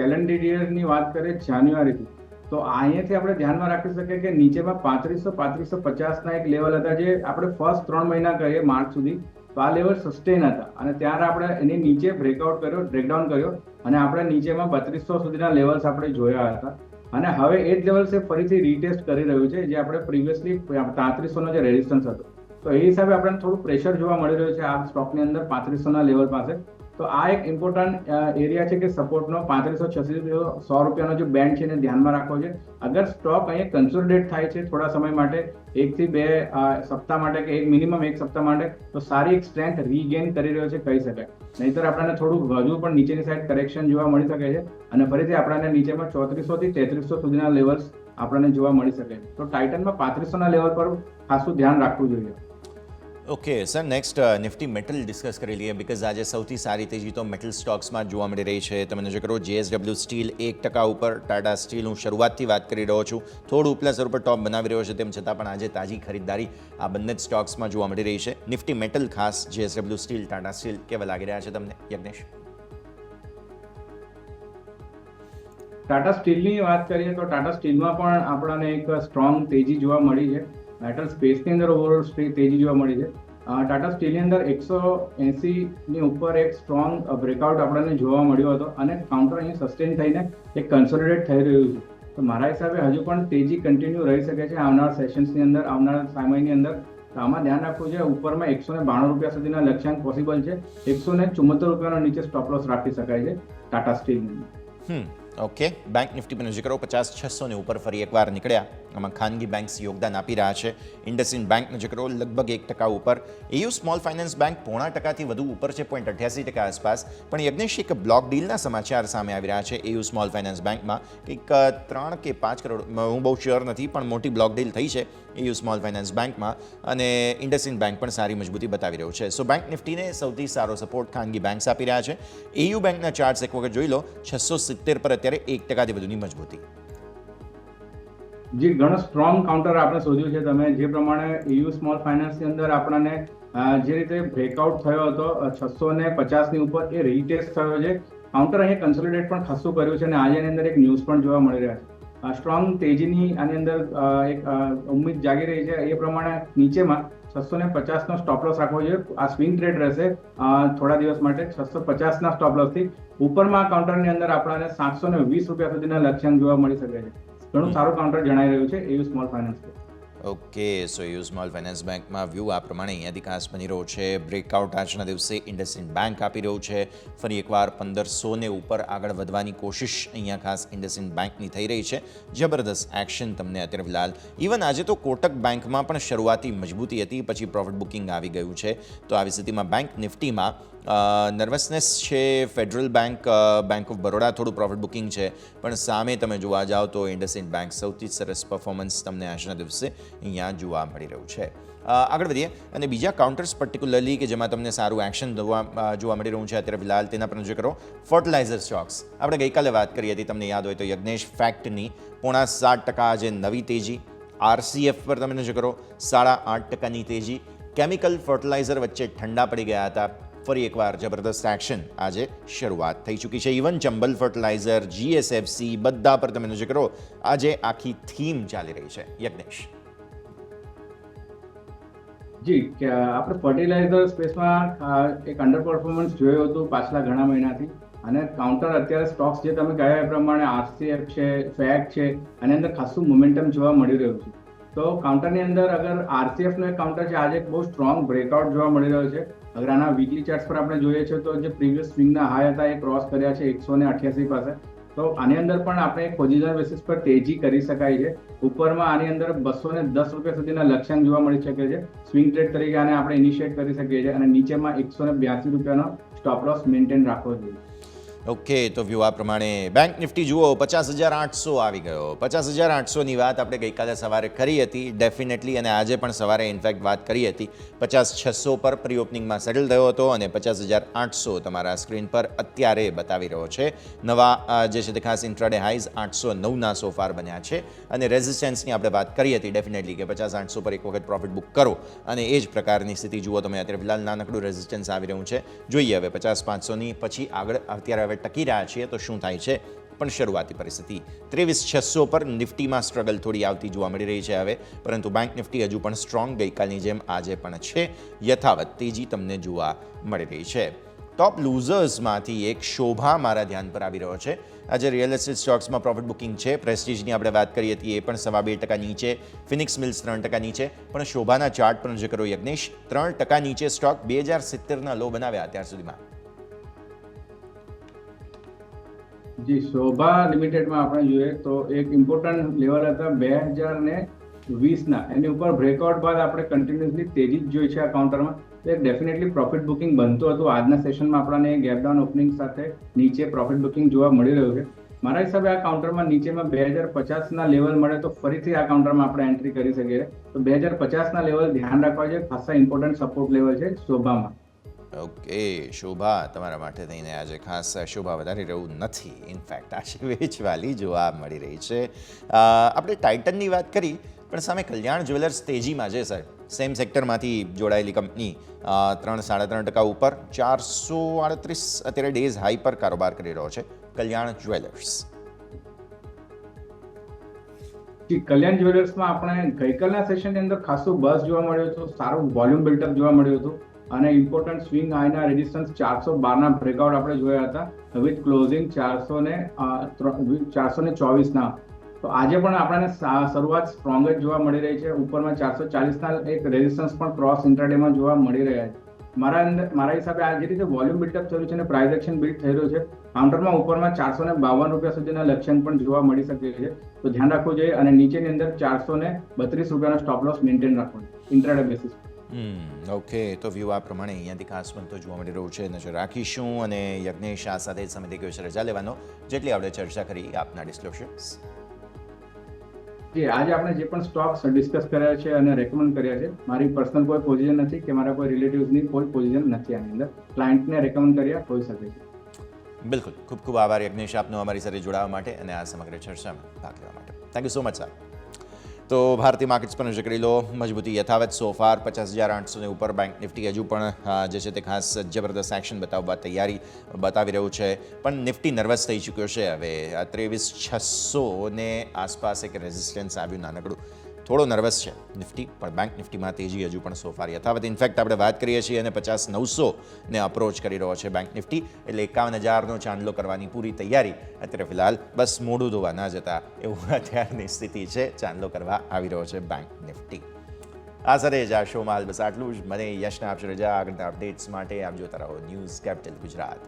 કેલેન્ડર યરની વાત કરીએ જાન્યુઆરીથી, તો અહીંયાથી આપણે ધ્યાનમાં રાખી શકીએ કે નીચેમાં 3550ના એક લેવલ હતા, જે આપણે ફર્સ્ટ 3 મહિના કહીએ માર્ચ સુધી, તો આ લેવલ સસ્ટેન હતા. અને ત્યારે આપણે એની નીચે બ્રેકડાઉન કર્યો અને આપણે નીચેમાં 3200 સુધીના લેવલ્સ આપણે જોયા હતા. અને હવે એ જ લેવલ્સે ફરીથી રીટેસ્ટ કરી રહ્યું છે, જે આપણે પ્રીવિયસલી 3300નો જે રેઝિસ્ટન્સ હતો. તો એ હિસાબે આપણને થોડું પ્રેશર જોવા મળી રહ્યું છે આ સ્ટોકની અંદર 3500ના લેવલ પાસે. તો આ એક ઇમ્પોર્ટન્ટ એરિયા છે કે સપોર્ટનો 3500-100 રૂપિયાનો જે બેન્ડ છે એને ધ્યાનમાં રાખવો છે. અગર સ્ટોક અહીંયા કન્સોલિડેટ થાય છે થોડા સમય માટે, 1 થી 2 સપ્તાહ માટે કે મિનિમમ 1 સપ્તાહ માટે, તો સારી એક સ્ટ્રેન્થ રીગેઇન કરી રહ્યો છે કહી શકાય. નહીતર આપણને થોડું હજુ પણ નીચેની સાઈડ કરેક્શન જોવા મળી શકે છે અને ફરીથી આપણને નીચેમાં 3400 થી 3300 સુધીના લેવલ્સ આપણને જોવા મળી શકે છે. તો ટાઇટનમાં 3500ના લેવલ પર ખાસું ધ્યાન રાખવું જોઈએ. Okay sir, next Nifty metal discuss કરી લઈએ, બિકોઝ આજે સૌથી સારી તેજી તો મેટલ સ્ટોક્સમાં જોવા મળી રહી છે. તમે નજર કરો, JSW સ્ટીલ 1% ઉપર, ટાટા સ્ટીલ હું શરૂઆતથી વાત કરી રહ્યો છું, થોડું ઉપલા સ્તર પર ટોપ બનાવી રહ્યો છે, તેમ છતાં પણ આજે તાજી ખરીદદારી આ બંને જ સ્ટોક્સમાં જોવા મળી રહી છે. નિફ્ટી મેટલ ખાસ JSW સ્ટીલ, ટાટા સ્ટીલ કેવા લાગી રહ્યા છે તમને, યજ્ઞેશ? ટાટા સ્ટીલની વાત કરીએ તો ટાટા સ્ટીલમાં પણ આપણને એક સ્ટ્રોંગ તેજી જોવા મળી છે. મેટલ સ્પેસની અંદર ઓવરઓલ તેજી જોવા મળી છે. ટાટા સ્ટીલની અંદર 180ની ઉપર એક સ્ટ્રોંગ બ્રેકઆઉટ આપણને જોવા મળ્યો હતો અને કાઉન્ટર અહીં સસ્ટેન થઈને એક કન્સોલિડેટ થઈ રહ્યું છે. તો મારા હિસાબે હજુ પણ તેજી કન્ટિન્યુ રહી શકે છે આવનારા સેશન્સની અંદર, આવનારા સમયની અંદર. તો આમાં ધ્યાન રાખવું છે, ઉપરમાં 192 રૂપિયા સુધીના લક્ષ્યાંક પોસિબલ છે. 174 રૂપિયાનો નીચે સ્ટોપ લોસ રાખી શકાય છે ટાટા સ્ટીલની. ઓકે, બેંક નિફ્ટી પર નજર કરો. 50-600ની ઉપર ફરી એકવાર નીકળ્યા. આમાં ખાનગી બેંક્સ યોગદાન આપી રહ્યા છે. ઇન્ડસઇન્ડ બેંક નજર કરો, લગભગ 1% ઉપર. AU સ્મોલ ફાઇનાન્સ બેંક 0.5%થી વધુ ઉપર છે, 0.88% આસપાસ. પણ યજ્ઞેશ, એક બ્લોક ડીલના સમાચાર સામે આવી રહ્યા છે AU સ્મોલ ફાઇનાન્સ બેંકમાં. કંઈક 3 કે 5 કરોડ, હું બહુ શ્યોર નથી, પણ મોટી બ્લોક ડીલ થઈ છે AU સ્મોલ ફાઇનાન્સ બેંકમાં. અને ઇન્ડસઇન્ડ બેંક પણ સારી મજબૂતી બતાવી રહ્યું છે. સો બેંક નિફ્ટીને સૌથી સારો સપોર્ટ ખાનગી બેંક્સ આપી રહ્યા છે. AU બેંકના ચાર્ટ્સ એક વખત જોઈ લો, 670 પર અત્યારે 1%થી વધુની મજબૂતી. જે ઘણો સ્ટ્રોંગ કાઉન્ટર આપણે શોધ્યું છે. તમે જે પ્રમાણે EU સ્મોલ ફાઇનાન્સની અંદર આપણને જે રીતે બ્રેકઆઉટ થયો હતો 650ની ઉપર, એ રીટેસ્ટ થયો છે. કાઉન્ટર અહીંયા કન્સોલિડેટ પણ ખાસું કર્યું છે અને આજે એની અંદર એક ન્યૂઝ પણ જોવા મળી રહ્યા છે. સ્ટ્રોંગ તેજીની આની અંદર એક ઉમ્મીદ જાગી રહી છે. એ પ્રમાણે નીચેમાં 650નો સ્ટોપ લોસ રાખવો જોઈએ. આ સ્વિંગ ટ્રેડ રહેશે થોડા દિવસ માટે 650ના સ્ટોપ લોસથી. ઉપરમાં કાઉન્ટરની અંદર આપણને 720 રૂપિયા સુધીના લક્ષ્યાંક જોવા મળી શકે છે. ઘણું સારું કાઉન્ટર જણાઈ રહ્યું છે AU સ્મોલ ફાઇનાન્સ. ઓકે, સો AU સ્મોલ ફાઇનાન્સ બેંકમાં વ્યૂ આ પ્રમાણે અહીંયાથી ખાસ બની રહ્યો છે. બ્રેકઆઉટ આજના દિવસે ઇન્ડસઇન્ડ બેંક આપી રહ્યું છે. ફરી એકવાર 1500ને ઉપર આગળ વધવાની કોશિશ અહીંયા ખાસ ઇન્ડસઇન્ડ બેંકની થઈ રહી છે. જબરદસ્ત એક્શન તમને અત્યારે ફિલહાલ. ઇવન આજે તો કોટક બેંકમાં પણ શરૂઆતી મજબૂતી હતી, પછી પ્રોફિટ બુકિંગ આવી ગયું છે. તો આવી સ્થિતિમાં બેંક નિફ્ટીમાં નર્વસનેસ છે federal bank, bank of Baroda થોડું પ્રોફિટ બુકિંગ છે, પણ સામે તમે જોવા જાઓ તો ઇન્ડસઇન્ડ બેંક સૌથી સરસ પરફોર્મન્સ તમને આજના દિવસે અહીંયા જોવા મળી રહ્યું છે. આગળ વધીએ અને બીજા કાઉન્ટર્સ પર્ટિક્યુલરલી કે જેમાં તમને સારું એક્શન જોવા મળી રહ્યું છે અત્યારે ફિલહાલ તેના પર નજર કરો. ફર્ટિલાઇઝર સ્ટોક્સ, આપણે ગઈકાલે વાત કરી હતી, તમને યાદ હોય તો યજ્ઞેશ ફેક્ટની 0.7% આજે નવી તેજી. RCF પર તમે નજર કરો 8.5% તેજી. કેમિકલ ફર્ટિલાઇઝર વચ્ચે ઠંડા પડી ગયા હતા, ફરી એકવાર જબરદસ્ત એક્શન આજે શરૂઆત થઈ ચૂકી છે. ઇવન ચંબલ ફર્ટિલાઇઝર, GSFC બધા પર તમે નજર કરો આજે આખી થીમ ચાલી રહી છે. યજ્ઞેશ. જી, કે આપણે ફર્ટિલાઇઝર સ્પેસમાં એક અંડર પરફોર્મન્સ જોયું હતું પાછલા ઘણા મહિનાથી, અને કાઉન્ટર અત્યારે સ્ટોક્સ જે તમે કહ્યા એ પ્રમાણે RCF છે, ફેક છે, આની અંદર ખાસું મોમેન્ટમ જોવા મળી રહ્યું છે. તો કાઉન્ટરની અંદર અગર RCF નો એક કાઉન્ટર છે, આજે એક બહુ સ્ટ્રોંગ બ્રેકઆઉટ જોવા મળી રહ્યો છે. અગર આના વીકલી ચાર્ટ્સ પર આપણે જોઈએ છે તો જે પ્રીવિયસ સ્વિંગના હાઈ હતા એ ક્રોસ કર્યા છે 188 પાસે. તો આની અંદર પણ આપણે એક પોઝિશન બેસિસ પર તેજી કરી શકાય છે. ઉપરમાં આની અંદર 210 રૂપિયા સુધીના લક્ષ્યાંક જોવા મળી શકે છે. સ્વિંગ ટ્રેડ તરીકે આને આપણે ઇનિશિએટ કરી શકીએ છીએ, અને નીચેમાં 182 રૂપિયાનો સ્ટોપ લોસ મેન્ટેન રાખવો જોઈએ. ઓકે, તો વ્યૂ આ પ્રમાણે. બેંક નિફ્ટી જુઓ 50,800 આવી ગયો. 50,800ની વાત આપણે ગઈકાલે સવારે કરી હતી ડેફિનેટલી, અને આજે પણ સવારે ઇનફેક્ટ વાત કરી હતી. 50,600 પર પ્રી ઓપનિંગમાં સેટલ થયો હતો અને 50,800 તમારા સ્ક્રીન પર અત્યારે બતાવી રહ્યો છે. નવા જે છે તે ખાસ ઇન્ટ્રાડે હાઈઝ 809ના સોફાર બન્યા છે, અને રેઝિસ્ટન્સની આપણે વાત કરી હતી ડેફિનેટલી કે 50,800 પર એક વખત પ્રોફિટ બુક કરો, અને એ જ પ્રકારની સ્થિતિ જુઓ તમે અત્યારે ફિલહાલ નાનકડું રેઝિસ્ટન્સ આવી રહ્યું છે. જોઈએ હવે 50,500ની પછી આગળ અત્યારે ટકી રહ્યા છીએ તો શું થાય છે, પણ શરૂઆતી પરિસ્થિતિ 23,600 પર નિફ્ટીમાં સ્ટ્રગલ થોડી આવતી જોવા મળી રહી છે હવે, પરંતુ બેંક નિફ્ટી હજુ પણ સ્ટ્રોંગ ગઈકાલની જેમ આજે પણ છે. યથાવત તેજી તમને જોવા મળી રહી છે. ટોપ લૂઝર્સમાંથી એક શોભા મારા ધ્યાન પર આવી રહ્યો છે. આજે રિયલ એસ્ટેટ સ્ટોક્સમાં પ્રોફિટ બુકિંગ છે. પ્રેસ્ટીજની આપણે વાત કરી હતી, એ પણ 2.5% નીચે. ફિનિક્સ મિલ્સ 3% નીચે. પણ શોભાના ચાર્ટ પર નજર કરો યજ્ઞેશ, 3% નીચે સ્ટોક 2070ના લો બનાવ્યા અત્યાર સુધીમાં. જી, શોભા લિમિટેડમાં આપણે જોઈએ તો એક ઇમ્પોર્ટન્ટ લેવલ હતા 2020ના, એની ઉપર બ્રેકઆઉટ બાદ આપણે કન્ટિન્યુઅસલી તેજી જ જોઈ છે આ કાઉન્ટરમાં. તો એક ડેફિનેટલી પ્રોફિટ બુકિંગ બનતું હતું. આજના સેશનમાં આપણને ગેપ ડાઉન ઓપનિંગ સાથે નીચે પ્રોફિટ બુકિંગ જોવા મળી રહ્યું છે. મારા હિસાબે આ કાઉન્ટરમાં નીચેમાં 2050ના લેવલ મળે તો ફરીથી આ કાઉન્ટરમાં આપણે એન્ટ્રી કરી શકીએ. તો 2050ના લેવલ ધ્યાન રાખવા જોઈએ, ખાસા ઇમ્પોર્ટન્ટ સપોર્ટ લેવલ છે શોભામાં. ઓકે, શોભા તમારા માટે થઈને આજે ખાસ શોભા વધારી રહ્યું નથી. ઇનફેક્ટ આજે વેચવાલી જોવા મળી રહી છે. આપણે ટાઇટનની વાત કરી, પણ સામે કલ્યાણ જ્વેલર્સ તેજીમાં છે સાહેબ. સેમ સેક્ટરમાંથી જોડાયેલી કંપની 3-3.5% ઉપર 438 અત્યારે ડેઝ હાઈ પર કારોબાર કરી રહ્યો છે કલ્યાણ જ્વેલર્સ. કલ્યાણ જ્વેલર્સમાં આપણે ગઈકાલના સેશનની અંદર ખાસું બસ જોવા મળ્યું હતું, સારું વોલ્યુમ બિલ્ટઅપ જોવા મળ્યું હતું, અને ઇમ્પોર્ટન્ટ સ્વિંગ હાઈના રેઝિસ્ટન્સ 412ના બ્રેકઆઉટ આપણે જોયા હતા, વિથ ક્લોઝિંગ 424ના. તો આજે પણ આપણને શરૂઆત સ્ટ્રોંગ જ જોવા મળી રહી છે. ઉપરમાં 440ના એક રેઝિસ્ટન્સ પણ ક્રોસ ઇન્ટ્રાડેમાં જોવા મળી રહ્યા છે. મારા હિસાબે આ જે રીતે વોલ્યુમ બિલ્ટઅપ થયું છે અને પ્રાઇસ એક્શન બિલ્ડ થઈ રહ્યું છે, કાઉન્ટરમાં ઉપરમાં 452 રૂપિયા સુધીના લક્ષ્યાંક પણ જોવા મળી શકે છે. તો ધ્યાન રાખવું જોઈએ, અને નીચેની અંદર 432 રૂપિયાનો સ્ટોપ લોસ મેન્ટેન રાખવો ઇન્ટ્રાડે બેસિસ. ઓકે, તો વ્યૂ આ પ્રમાણે અહીંયાથી ખાસ બનતો જોવા મળી રહ્યું છે. નજર રાખીશું. અને યજ્ઞેશ આ સાથે સમય ગયો છે રજા લેવાનો, જેટલી આપણે ચર્ચા કરી આપના ડિસ્ક્લોઝર્સ. આજે આપણે જે પણ સ્ટોક્સ ડિસ્કસ કર્યા છે અને રેકમેન્ડ કર્યા છે, મારી પર્સનલ કોઈ પોઝિશન નથી કે મારા કોઈ રિલેટિવ્સની કોઈ પોઝિશન નથી આની અંદર. ક્લાયન્ટને રેકમેન્ડ કર્યા હોઈ શકે છે. બિલકુલ, ખૂબ ખૂબ આભાર યજ્ઞેશ આપનો અમારી સાથે જોડાવા માટે અને આ સમગ્ર ચર્ચામાં ભાગ લેવા માટે. Thank you so much sir. તો ભારતીય માર્કેટ્સ પર નજર કરી લો, મજબૂતી યથાવત સોફાર 50,800 ઉપર. બેંક નિફ્ટી હજુ પણ જે છે તે ખાસ જબરદસ્ત એક્શન બતાવવા તૈયારી બતાવી રહ્યું છે, પણ નિફ્ટી નર્વસ થઈ ચૂક્યો છે હવે. 23,600ને આસપાસ એક રેઝિસ્ટન્સ આવ્યું નાનકડું, થોડો નર્વસ છે નિફ્ટી, પણ બેંક નિફ્ટીમાં તેજી હજુ પણ સોફાર યથાવત. ઇનફેક્ટ આપણે વાત કરીએ છીએ અને 50,900ને અપ્રોચ કરી રહ્યો છે બેંક નિફ્ટી, એટલે 51,000નો ચાંદલો કરવાની પૂરી તૈયારી અત્યારે ફિલહાલ. બસ મોઢું ધોવા ના જતા એવું અત્યારની સ્થિતિ છે, ચાંદલો કરવા આવી રહ્યો છે બેંક નિફ્ટી. આ સરે જ આ શોમાં હાલ બસ આટલું જ. મને યશને આપશે રજા. આગળના અપડેટ્સ માટે આપ જોતા રહો ન્યૂઝ કેપિટલ ગુજરાત.